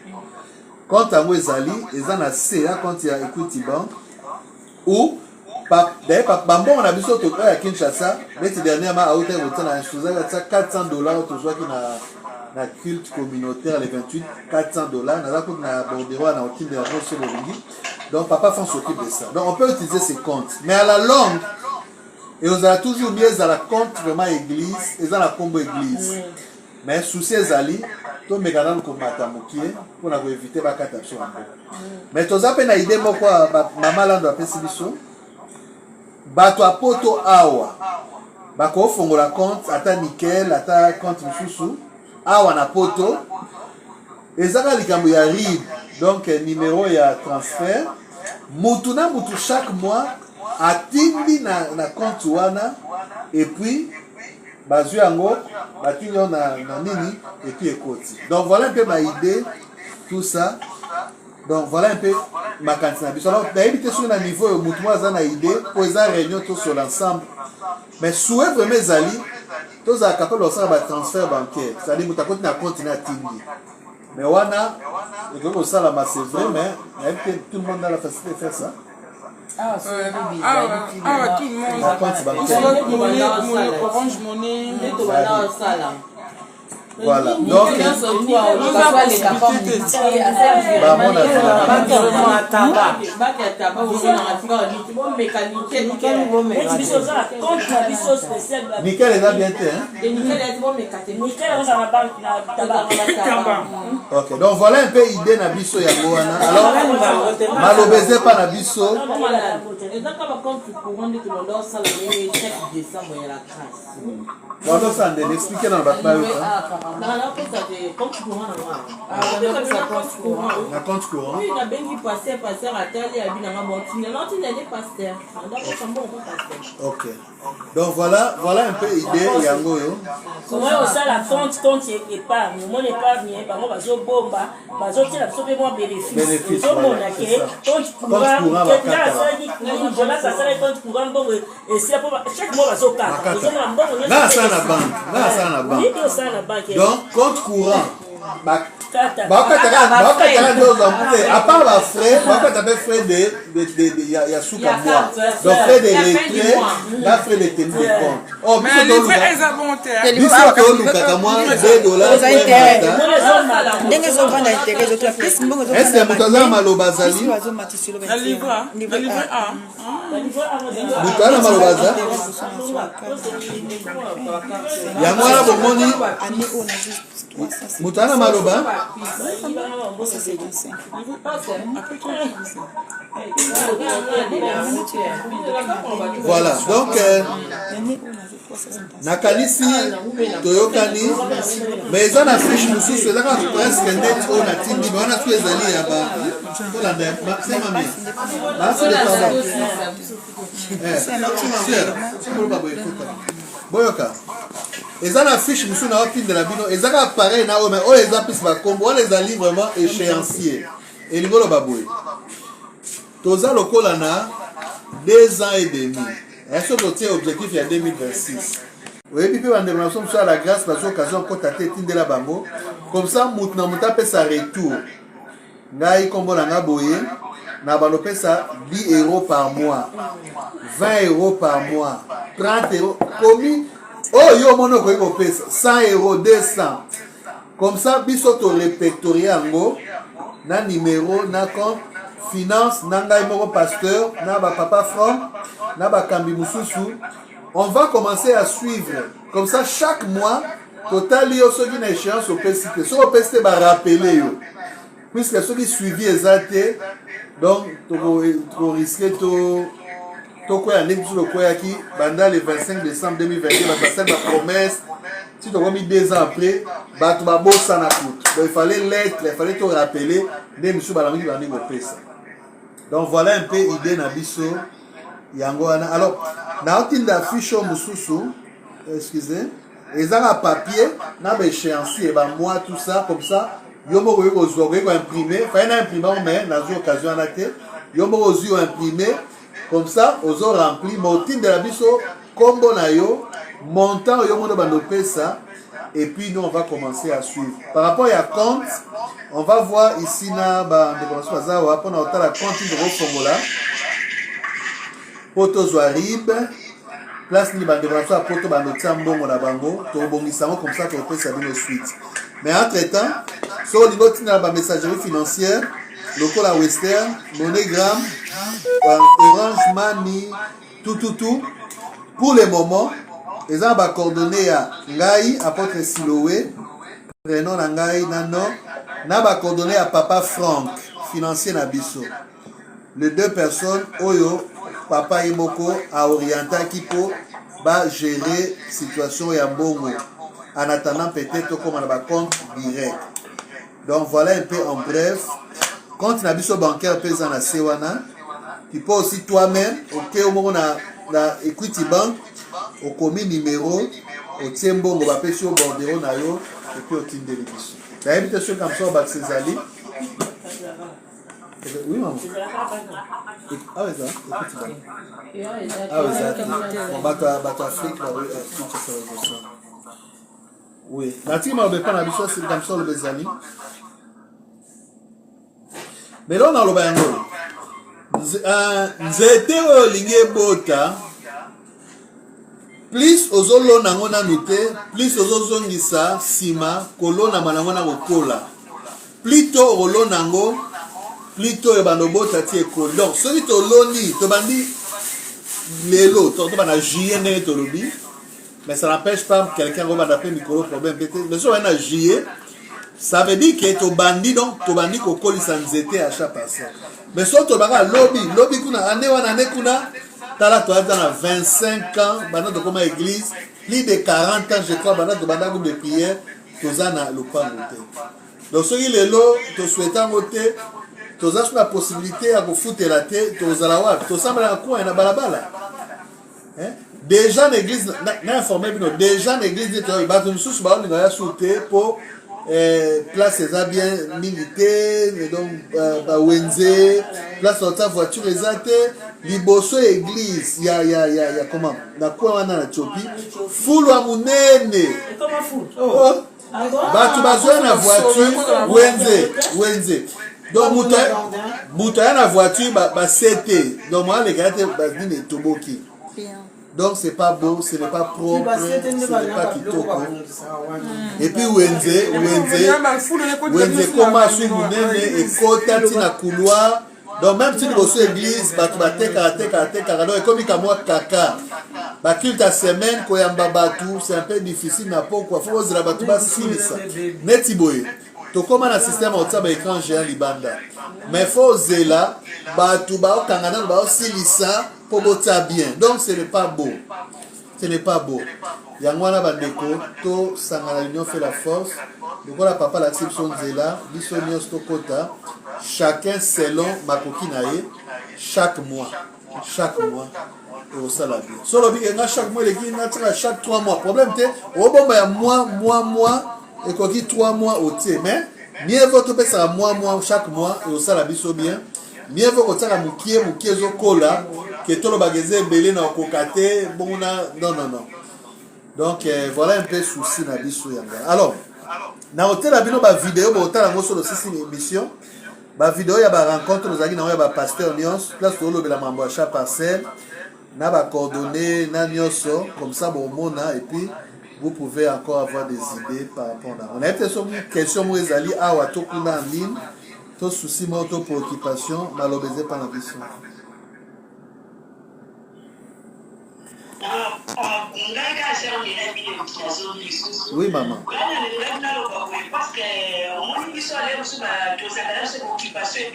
Compte à Ezali, eza na CA compte ya Equity Bank ou d'ailleurs, Bambon, on a vu sur le à Kinshasa, mais dernièrement, à hauteur de 400 $, tu vois qu'il y a un culte communautaire, les 28, 400 $, on a bordereau, on a aucune de la sur le ringi. Donc, papa Fon s'occupe de ça. Donc, on peut utiliser ces comptes. Mais à la longue, et on a toujours mis à la compte vraiment église, et dans la combo église. Mais souci Ezali, tout me garde comme matamukie, pour éviter la catastrophe. Mais tu as une idée, pourquoi maman l'a appelé Sibiso? Bato a poto awa bako fongola compte ata nickel ata compte mususu awa na poto ezaka likambo ya RIB donc numéro ya transfert mutu na mutu chaque mois atindi na compte wana et puis bazui yango batindi na nini et puis ekoti. Donc voilà un peu ma idée tout ça. Donc voilà un peu ma quantité. Alors, d'habitude sur le niveau où moi j'ai une idée, pour les réunions tous sur l'ensemble. Mais souhait vraiment Zali, tous à capable de faire un transfert bancaire. C'est-à-dire que tu as continué à Tindi. Mais wana, et que ça là, c'est vrai, mais tout le monde a la facilité de faire ça. Tout le monde. Orange Money, voilà, donc Nickel est là bien ok, donc voilà un peu l'idée na biso ya Goana. Alors, malobézé pas na biso. Voilà, ça on expliquer dans le bataille. La compte courant. Oui, il a bien dit pasteur à tel et à pasteur. Ok. Donc voilà un peu l'idée yango yo. Comment on ça la compte épargne, mon épargne, par moi bazo bomba, bazo tira so pe moi bénéfice. So mon aké, compte courant, que là ça dit je là ça compte courant bon et c'est pour chaque mois bazo carte. Là ça na banque. Donc compte courant. À part la frais, frais de souka moi. Donc frais de retrait, là frais de tenue de compte. Oh, mais les frais est volontaire. Est-ce que vous avez mal au bazali? La livre A. Mutana malobaza. Yamwana bomoni. Mutana maloba. Voilà, donc nakanisi toyokani mais ça na fiche mususu c'est là presque net on a tindi mais on a tout ezali ya ba tolanda c'est mamie merci de pardon boyoka eza na fiche mususu na opine de la bino ezaka pareil na o mais on les a plus ba combo on les a vraiment échéancier et lingolo baboy toza lokola na 2 ans et demi. Est-ce que tu as objectif il y a 2026? Oui, puis on demande à la grâce parce que l'occasion pour tâter de la bambo. Comme ça, Moutna Mouta peut sa retour. ngai kombo na nga boye na balopesa 10 euros par mois 20 euros par mois 30 euros komi oh yo mono koyi kopesa 100 euros 200 comme ça biso to répertorier yango na numéro na compte finance na ngai moko pasteur na ba papa Franck na ba kambi mususu. On va commencer à suivre comme ça chaque mois total yo soki na échéance au PCT so au PCT ba rappeler yo puisque ceux qui suivi exacté donc to risquer to quoi année sur le quoi qui pendant le 25 décembre 2022 va passer ma promesse si tu as mis 2 ans après bah tu vas bosser na coûte donc il fallait l'être il fallait te rappeler des monsieur balami qui va venir au PCT. Donc voilà un peu idée na biso yango wana. Alors na otinda fiche mususu excusez ils ont un papier na ba échéancier ba mois tout ça comme ça yo mo ko zo ko imprimer fa na imprimer mais na zo occasion na te yo mo zo imprimer comme ça aux rempli motin de la biso combo na yo montant yo mo bando pesa et puis nous on va commencer à suivre par rapport à compte. On va voir ici na ba de commencer pour na otala compte de Fongola poto zoarib place ni ba de commencer poto ba notambo na bango to bongisa comme ça pour pesa bino suite. Mais entre-temps, sur le niveau de la messagerie financière, local à Western, MoneyGram, Orange Money, tout. Pour le moment, ils ont coordonné à Ngai, apôtre Siloé, prénom à Ngai, Nano, n'a coordonné à Papa Franck, financier Nabiso. Les 2 personnes, Oyo, Papa Imoko, à Orienta Kipo, va gérer la situation et en bongo. En attendant peut-être comme on a un compte direct. Donc voilà un peu en bref. Compte nabiso bancaire paysan na Sewana. Tu peux aussi toi-même, ok, au moment na Equity Bank, au commis numéro, au tiembo, on va payer au bordero na yo, et puis au team de l'édition. D'ailleurs, invitation comme ça au bac Césali. Oui, maman. Ah oui, ça. Ah oui, ça. On bat Afrique, oui, Nati m'a pas la biso c'est comme ça les amis. Mais là on a le bango. Nzete o linge bota. Plus ozolo nango na noté, plus ozozongisa sima kolona manango na kokola. Plutôt rolo nango, plutôt e bando bota ti ekolo. Donc celui to loni to bandi lelo to bana JN to lobi. Mais ça n'empêche pas quelqu'un qui va appeler micro problème peut-être mais si on a juillet ça veut dire que to bandi donc to bandi ko koli sans été à chaque personne mais si on baka lobby kuna ane wana ane kuna tala to dans 25 ans bana to comme église plus de 40 ans je crois bana to banda groupe de prière to zana le pan côté donc ce qui est là to souhaitant côté to za la possibilité à vous foutre la tête to zalawa to sambala na coin na balabala hein. Déjà l'église n'a informé déjà l'église dit que bah nous sous bah on a sauté pour place les bien militaire et donc bah Wenze place ta voiture les athées liboso église il y a comment na quoi on a la Tchopi full wa munene comment full bah tu vas jouer la voiture Wenze donc muta na voiture bah c'était donc moi les gars bah ni toboki. Donc c'est pas beau, ce n'est pas propre, ce n'est pas kitoko. Et puis Wenze comment sur munene et kota tina couloir. Donc même si nous sommes église, batu bateka donc comme il moi kaka. Ba culte à semaine koyamba batu, c'est un peu difficile na pourquoi faut oser la batu ba silisa. Neti boye. To comment un système au taba écran géant libanda. Mais faut oser là, batu ba kangana ba silisa. Pour botter bien. Donc ce n'est pas beau. Ce n'est pas beau. Yangwana bandeko, to sangala l'union fait la force. Donc voilà papa la type son zela, bisonios to kota. Chacun selon makoki nae chaque mois. Et au salaire. Solo bi nga chaque mois les qui na chaque 3 mois. Problème te au bomba ya mois et quoi qui 3 mois au té mais mieux vaut to pesa mois chaque mois et au salaire biso bien. Mieux vaut que ça mukie zo kola que tout le bagage belé na kokate bon non. Donc voilà un peu souci na biso yanga. Alors na hôtel abino ba vidéo ba hôtel ngo sur le site émission ba vidéo ya ba rencontre nous aki na ya ba pasteur nyonso place to lobela mambo ya chaque parcelle na ba coordonnées na nyonso comme ça bon mona et puis vous pouvez encore avoir des idées par rapport à on a peut-être une question moi ezali awa to kuna en ligne to souci mo to préoccupation malobézé par la vision. Oui, maman. Parce que on dit ça les sous la occupation est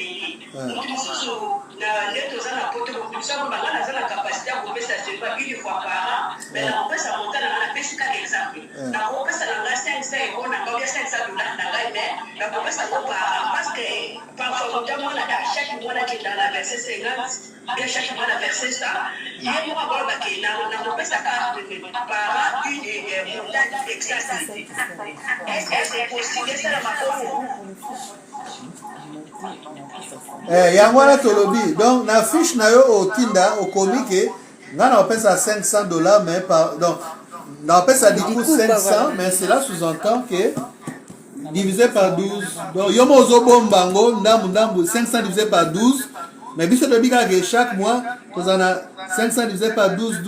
la capacité à couper ça c'est pas une fois par an mais on peut ça monter dans la pêche par exemple na on peut ça dans la 500 on a combien 500 dollars dans la mais on peut ça parce que parfois notamment là chaque mois là qui est dans la verset 50 bien chaque mois la verset ça il y a moi avoir baqué na on peut ça par une montagne exacte est-ce que c'est possible ça la yango wana tolobi donc na fiche na yo otinda okomi ke nga na opesa $500 mais donc na opesa du coup 500 mais cela sous-entend que divisé par 12 donc yo mozo bombango ndambu 500 divisé par 12 mais biso tobi kaka chaque mois tozana 500 divisé par 12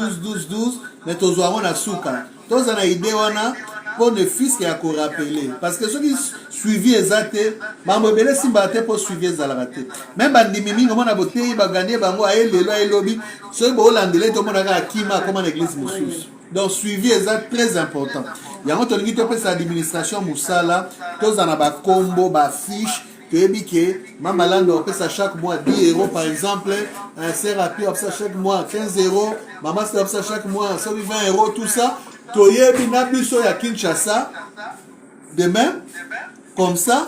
mais tozwa na suka tozana idée wana pour ne fils qui a qu'on rappeler parce que ceux qui suivi exacté mambo belé simbate pour suivre zalaraté même bandimi mingi mona boté ba gagner bango a lelo a lobby ceux bo landele to mona ka kima comme en église musus donc suivi exact très important yango to lingi to pesa administration musala to zana ba combo ba fiche que que mama lando pesa chaque mois 10 € par exemple un thérapie ça chaque mois 15 €, maman c'est ça chaque mois 20 € tout ça toyebi na biso ya Kinshasa demain comme ça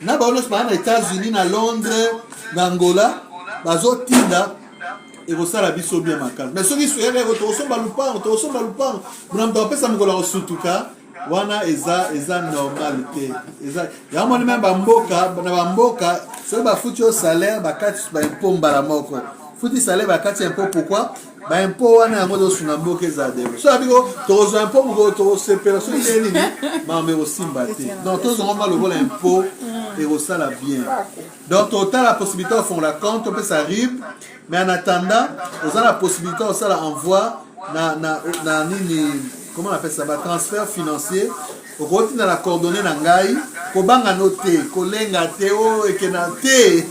na ba olos na États-Unis na Londres na Angola bazo tinda et vous ça la biso bien makasi mais ceux qui sont to somba lupang bram do pesa ngola osutuka wana eza normalité eza ya moni même ba mboka so ba futi au salaire ba kati ba impomba la moko futi salaire ba kati impôt pourquoi ba impôt wana yango do suna mboka za debo so abiko tozo impôt ngo to sepela so ni ma me osimba te donc tozo ngoma le vola impôt et au sala bien donc total la possibilité au fond la compte on peut ça arrive mais en attendant on a la possibilité au sala envoi na nini comment on appelle ça ba transfert financier au côté dans la coordonnée na ngai ko banga noté ko lenga te o ekena te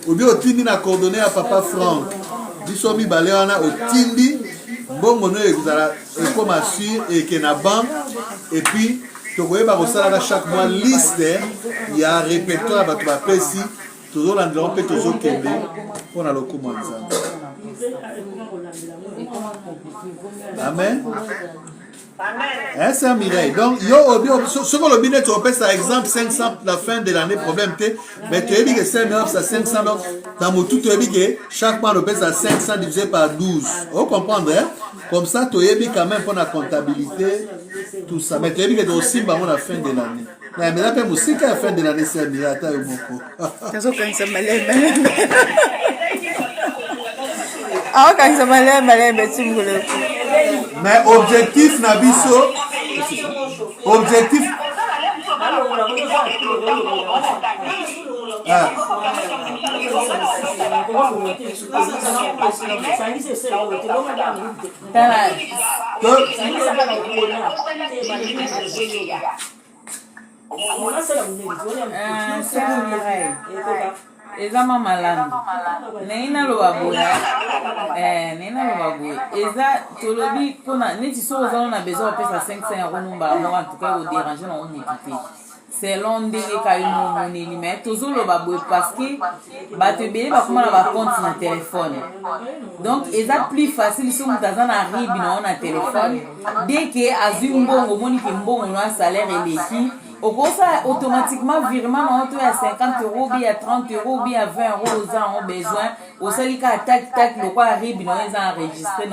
obi otindi na coordonnée à papa Franck biso mi balé wana otindi mbongo no ezala comme assure ekena banque et puis to koyeba kosala chaque mois liste ya répertoire bato ba pesi toujours l'endroit peut toujours kende pour na lokuma nzambe. Amen. Hein, c'est un Mireille. Donc, ce que le binet tu repères, par exemple, 500 la fin de l'année, problème, mais tu as dit que 500, donc, dans mon tout, tu as dit que chaque mois, on repère à 500 divisé par 12. Vous comprenez, hein? Comme ça, tu as dit quand même pour la comptabilité, tout ça. Mais tu as dit que tu as aussi à la fin de l'année. Mais là, tu aussi qu'à la fin de l'année, c'est un miracle. Mais objectif Nabiso, objectif eza mamalando neina loba boye eza tolobi mpona neti so ozala na besoin opesa 500 € numba moko en tout cas odérange na omutu te selon ndenge kayo momoneli mais tozoloba boye parce que bato ebele bakoma na bacompte na telefone donc eza plus facile so moto aza na ribi na yo na telefone dès ke azwi mbongo omoni ke mbongo no ya salaire eleki okosa automatiquement virement na oto ya 50 € bi ya 30 € bi ya 20 € oza en besoin osalika tac lokwa ribi na eza enregistré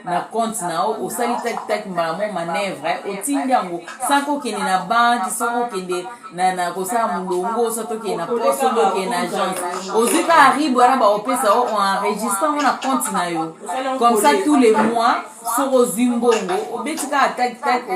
na compte na o osali tak mbala manevre otindi yango sans kokende na banque sans kokende na kosala mulongo so tokende na poste so tokende na agence ozwi ka arrive wana baopesa o enregistre ngo na compte na yo comme ça tous les mois soko ozwi mbongo obeti ka tak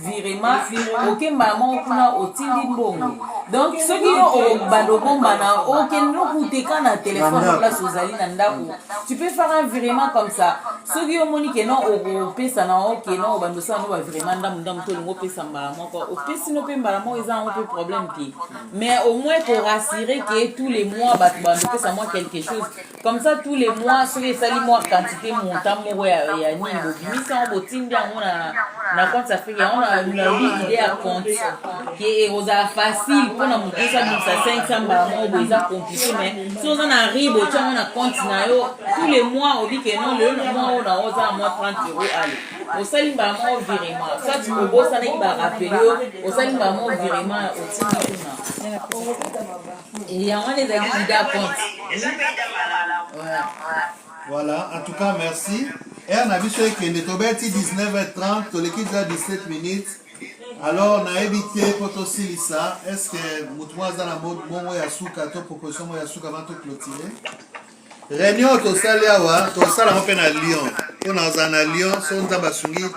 virement okembala moko kuna otindi mbongo donc soki yo bando bomba na okende okuteka na téléphone place ozali na ndako tu peux faire un virement comme ça soki yo moni ke non okopesa na oke non obando sa no ba virement ndamu to lingo pesa mbala moko opesi no pe mbala moko eza un peu problème pi mais au moins pour rassurer que tous les mois batu bando pesa moi quelque chose comme ça tous les mois soki esali moi quantité montant moko ya nini bobimisa ngo botindi yango na compte afrique yango na idée ya compte ke ozala facile mpona moto osa 500 mbala moko boye eza compliqué mais si oza na ribe otya yango na compte na yo tous les mois obi ke non lelo mois oyo na oza moi 30 € ale osali mbala moko virement soit obosanaki barappele yo osali mbala moko virement otindi kuna yango wana ezalaki idée ya compte. Voilà, en tout cas, merci. Et on a vu ce que nous avons 19h30, tout l'équipe a 17 minutes. Alors, on a évité pour aussi ça. Est-ce que nous avons dans la mode, bon, yasuka, ton proposition, yasuka, avant de clôturer? Réunion, tout ça, tout ça, on fait à Lyon. On est à Lyon, on a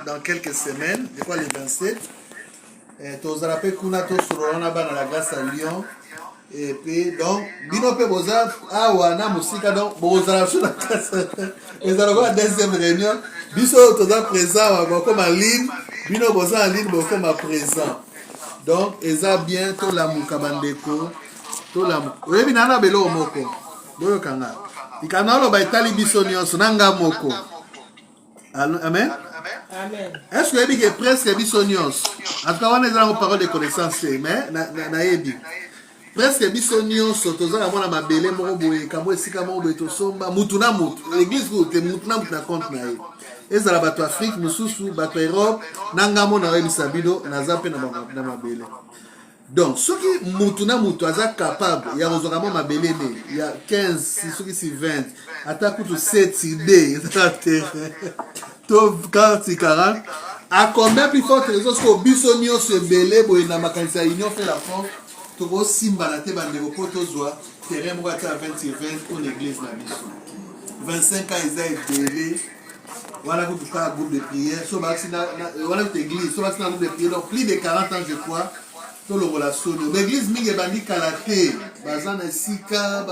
dans quelques semaines, je crois les 27. Tout ça, on a tout sur la grâce à Lyon. Et puis donc bino pe boza awa na musika donc boza sur la classe les allons à deuxième réunion biso toza présent wa comme en ligne bino boza en ligne comme à présent donc eza bien to la mukabandeko to la oyebi nana belo moko boyo kanga ikana lo ba itali biso nyonso nanga moko amen. Amen. Est-ce que vous avez presque biso nyonso en tout cas on est dans parole de connaissance mais na yebi presque biso nyonso tozala mona mabele moko boye kambo esika moko boye tosomba mutu na mutu l'église kote mutu na mutu na compte na ye ezala bato Afrique mosusu bato Europe nanga mona oyebisa bino naza mpe na mabele donc soki mutu na mutu aza capable ya kozwaka mwa mabele ne ya 15 soki si 20 ata kutu 7 idée ezala terrain to 40 à combien plus forte raison que biso nyonso ebele boye na makanisi ya union fait la force Togo Simba te bandeko po tozwa terrain moko ata 20 pour l'église na biso 25 ans eza ebele wana kutuka groupe de prière so basi na wana église so basi na groupe de prière donc plus de 40 ans je crois tolongola sono l'église mingi ebandi kala te baza na esika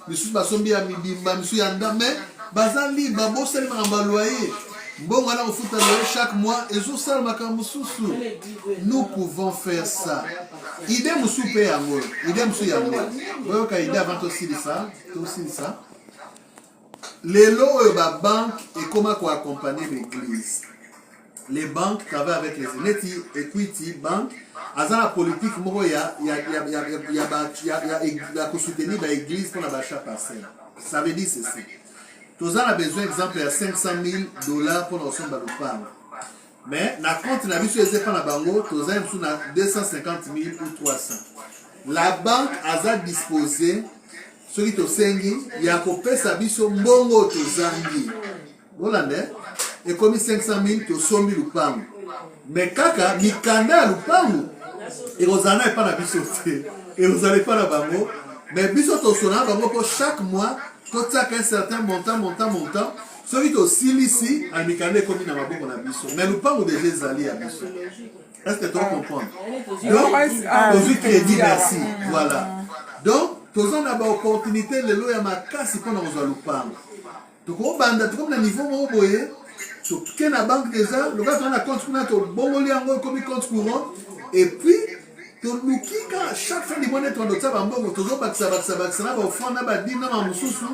misusu basombi ya mibimba misusu ya ndame baza libre babosali makambo ya loyer mbongo wana kofuta loyer chaque mois ezosala makambo mosusu nous pouvons faire ça idée musu pe yango idée musu yango oyoka idée avant tosilisa lelo oyo babanke ekoma koaccompagner l'église les banques travaillent avec les neti equity bank aza na politique moko ya kosoutenir baéglise mpona bachat parcelle ça veut dire ceci toza na besoin exemple ya $500,000 mpona kosomba lopango mais na compte na biso ezepa na bango toza mosu na 250,000 ou 300 la banque aza disposé soki tosengi ya kopesa biso mbongo tozangi olande ekomi 500,000 tosombi lupango mais kaka mikanda ya lupango ekozala na epa na biso te ekozala epa na bango mais biso tosona bango mpo chaque mois totiaka un certain montant soki tosilisi amikanda ekomi na maboko na biso mais lupango deja ezali ya biso est-ce que tu comprends donc tozwi crédit merci voilà donc toza na baopportunité lelo ya makasi mpona kozwa lupango tokobanda tokomi na niveau moko boye toke na banque déjà lokola toza na compte kuna tobongoli yango ekomi compte courant et puis toluki ka chaque fin du mois neti wandotia bambongo tozobakisa na baofrande na badime na bamosusu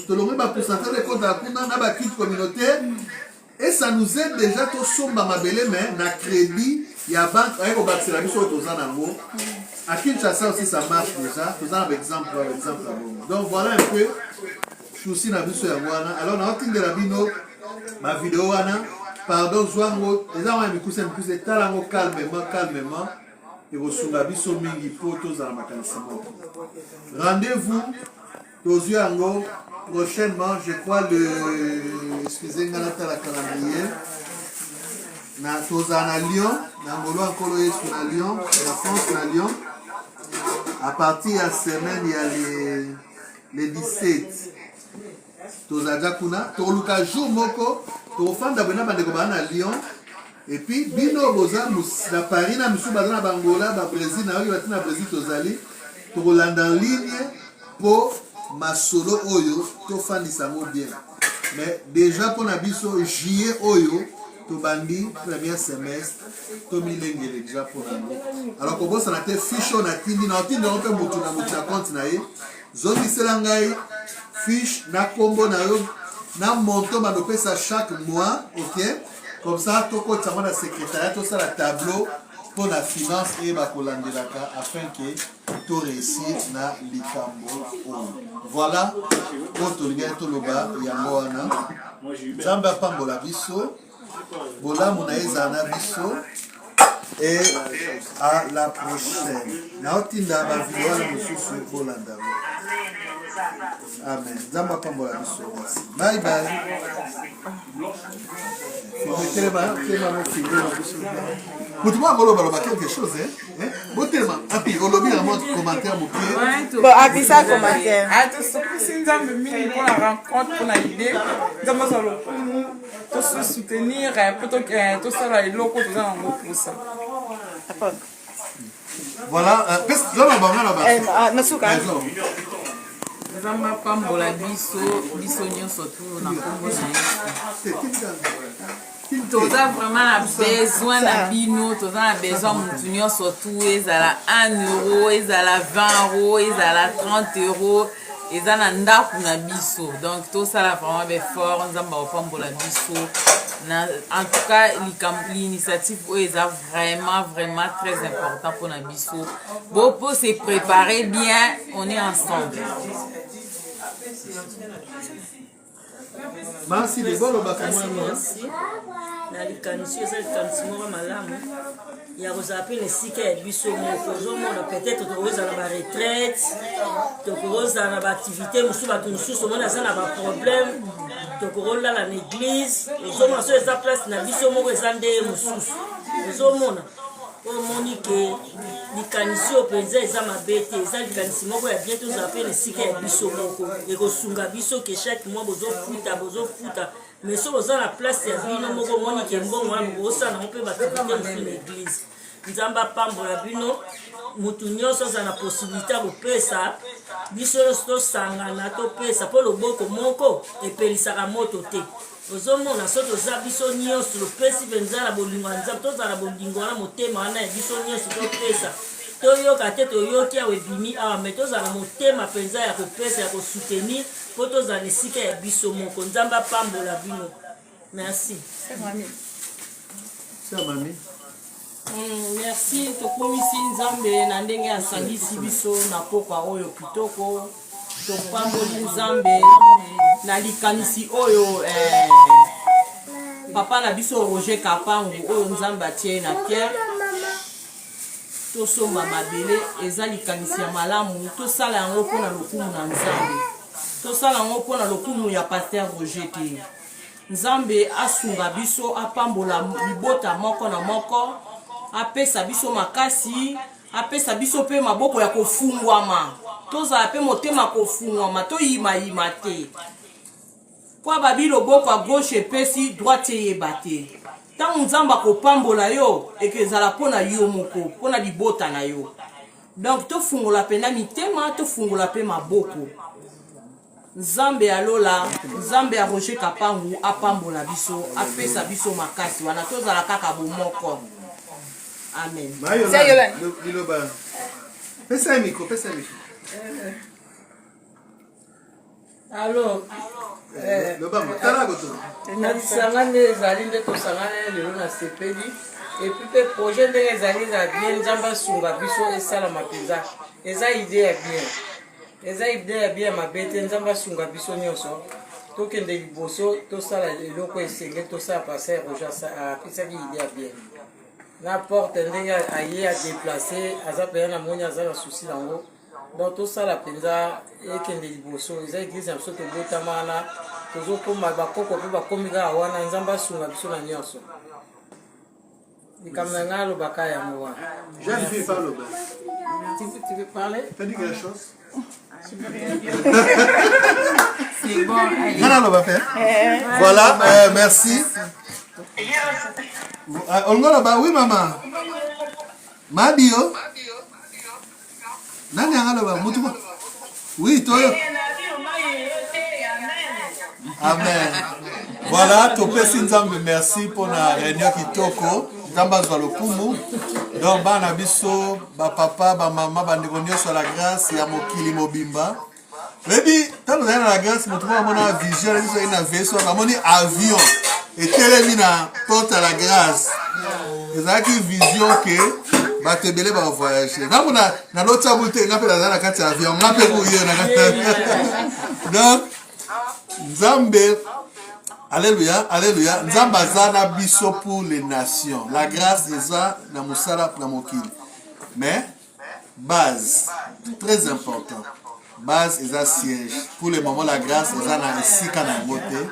tolongi bapourcentage ekotala kuna na baculte communautaire et ça nous aide déjà tosomba mabele mais na crédit ya banque aye kobakisela biso oyo toza nango à Kinshasa aussi ça marche déjà toza na baexemple donc voilà un peu souci na biso yango wana alors naotindela bino bavideo wana pardon zwango eza wana mikuse tala yango calmement ekosunga biso mingi po tozala makanisi moko rendez-vous tozwi yango prochainement, je crois excusez-moi la calendrier. Toza na Lyon, na ngolo encore na Lyon, la France na Lyon. À partir de la semaine, il y a les 17. Toza jakuna, toluka jour moko, tofanda bena bandeko na Lyon. Et puis bino boza na Paris na misu baza na Bangola, ba Brésil na oyo batina Brésil tozali, tolanda en ligne pour masolo oyo tofandisa ngo bien. Mais déjà pour na biso juillet oyo tobandi premier semestre tomilengele déjà pour nous. Alors qu'on bosse na te fiche on a tindi na tindi on peut mutu na compte na ye. Zongi selangai fiche na combo na yo na monto ba pesa chaque mois, OK? Comme ça toko tsama na secrétariat to ça la tableau pour la finance et ba kolandelaka afin que to réussir na likambo. Voilà pour to linga to loba yango wana. Jamba pambola biso. Bola Monaïza Nabiso et à la prochaine. Naotinda ba vidéo na mususu Bolanda. Amen. Zamba pambola biso. Bye bye. Quelque chose, hein? Bon, tellement. Api, on l'a mis en mode commentaire, mon pied. Bon, api ça commentaire. Si nous avons mis pour la rencontre, pour l'idée, nous allons se soutenir, plutôt que tout ça, les locaux, tout ça, en gros, pour ça. Voilà, Zamba pambola biso nyonso tu na Congo na toza vraiment na besoin na bino, toza na besoin mutu nyonso tu, ezala 1 euro, ezala 20 euros, ezala 30 euros, eza na ndaku na biso. Donc tosala vraiment befort, nzamba opambola biso. En tout cas, l'initiative est vraiment très important pour la biso. Bon, pour se préparer bien, on est ensemble. Merci de bon na likanisi eza likanisi moko malamu ya kozala esika ya biso moko ozomona peut-être tokozala ba retraite tokozala na baactivité mosusu bato mosusu omona aza na baproblème tokolala na église ozomona so eza place na biso moko eza nde mosusu ozomona omoni ke likanisi oyo mpenza eza mabe te eza likanisi moko ya bien tozala mpe na esika ya biso moko ekosunga biso ke chaque mois bozofuta mais so boza na place ya bino moko omoni ke mbongo wana bokosala nango mpe baactivité mosusu na église nzambe apambola bino mutu nyonso aza na possibilité ya kopesa biso nyonso tosangana topesa mpo loboko moko epelisaka moto te ozomona so toza biso nyonso topesi mpenza na bolingo ya nzambe tozala na bolingo wana motema wana ya biso nyonso topesa toyoka te toyoki awa ebimi awa me tozala na motema mpenza ya kopesa ya kosoutenir mpo tozala na esika ya biso moko nzambe apambola bino merci. Merci tokomisi nzambe na ndenge asangisi biso na pokwa oyo kitoko topamboli nzambe na likanisi oyo papa na biso Roger Kapangu oyo nzambe atie na Pierre tosomba mabele eza likanisi ya malamu tosala yango mpona lokumu na nzambe tosala yango mpona lokumu ya Pasteur Roger te nzambe asunga biso apambola libota moko na moko apesa biso makasi apesa biso pe maboko ya kofungwama tozala pe motema kofungwama toyimayima te po babi loboko ya gauche epesi droite eyeba te ntango nzambe akopambola yo ekezala mpona yo moko mpona libota na yo donc tofungola mpena mitema tofungola pe maboko nzambe alola nzambe ya Roger Kapangu apambola biso apesa biso makasi wana tozala kaka bomoko. Amen. Pesa micro. Alors, nasangana ezali nde tosangana lelo na sepeli epuis mpe projet ndenge ezali eza bien nzambe asunga biso esalama mpenza eza ide ya bien mabe te nzambe asunga biso nyonso tokende liboso tosala eloko esengeli tosala Pasteur Roger apesaki ide ya bien na porte ndenge aye adeplace aza pena na moni aza na susi nango donc tosala mpenza ekende liboso eza eglize na biso tobotama wana tozokoma bakoko mpe bakomi kaka wana nzambe asunga biso na nyonso likambo na ngai alobaka yango wana. Jeune-fille, parle. Tu veux parler? T'as dit quelque chose? C'est bon, allez. Non, on va faire. Voilà, merci. Oui, maman. Madio. Nani angaloba mutu? Oui, toi. Amen. Voilà, topesi nzambe merci pour la réunion kitoko. Nzamba zwa lokumu. Donc bana biso, ba papa, ba mama, ba ndeko nyonso la grâce ya mokili mobimba. Baby, tano na la grâce motuma mona vision biso ina vaisseau, ba moni avion. Et telemi na porte à la grâce. Ezaki vision que ba tebele ba voyager. Na mona na lotsa boute na pe na kati avion, na pe ko yo na kati. Donc Nzambe, alléluia, alléluia. Nzambe azana biso pour les nations. La grâce eza na musala na mokili. Mais base très important. Base eza siège. Pour le moment la grâce eza na esika na ngote.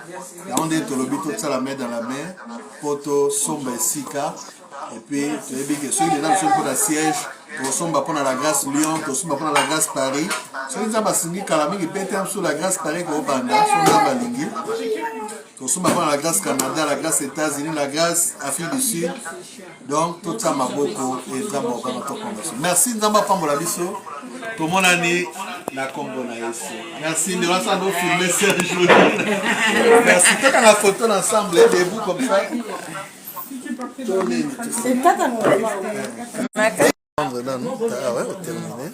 Ya onde tolobi to la main dans la main. Poto somba esika. Et puis tu es bien que ceux qui sont pour la siège. Tosomba pour la grâce Lyon, tosomba pour la grâce Paris. Ceux qui sont singi kalami qui pété sur la grâce Paris ko banda, sur la balingi. Tosomba pour la grâce Canada, la grâce États-Unis, la grâce Afrique du Sud. Donc tout ça maboko et nzamba ko na tokomba. Merci nzamba pambola biso. Tout mon année la combo na yesu. Merci de lancer nos filmer Serge. Merci tout la photo ensemble debout comme ça. C'est pas ta Ah ouais, on termine.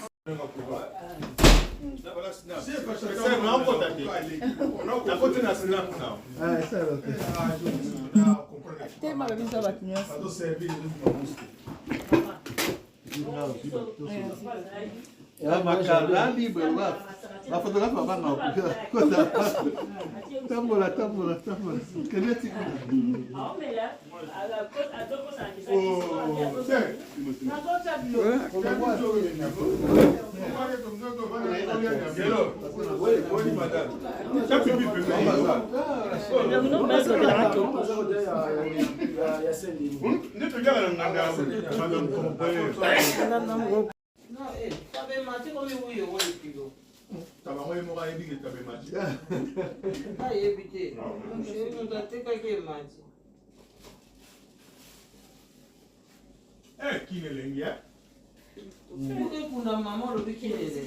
La photographe va tambola. Kuna mama lobi kinele.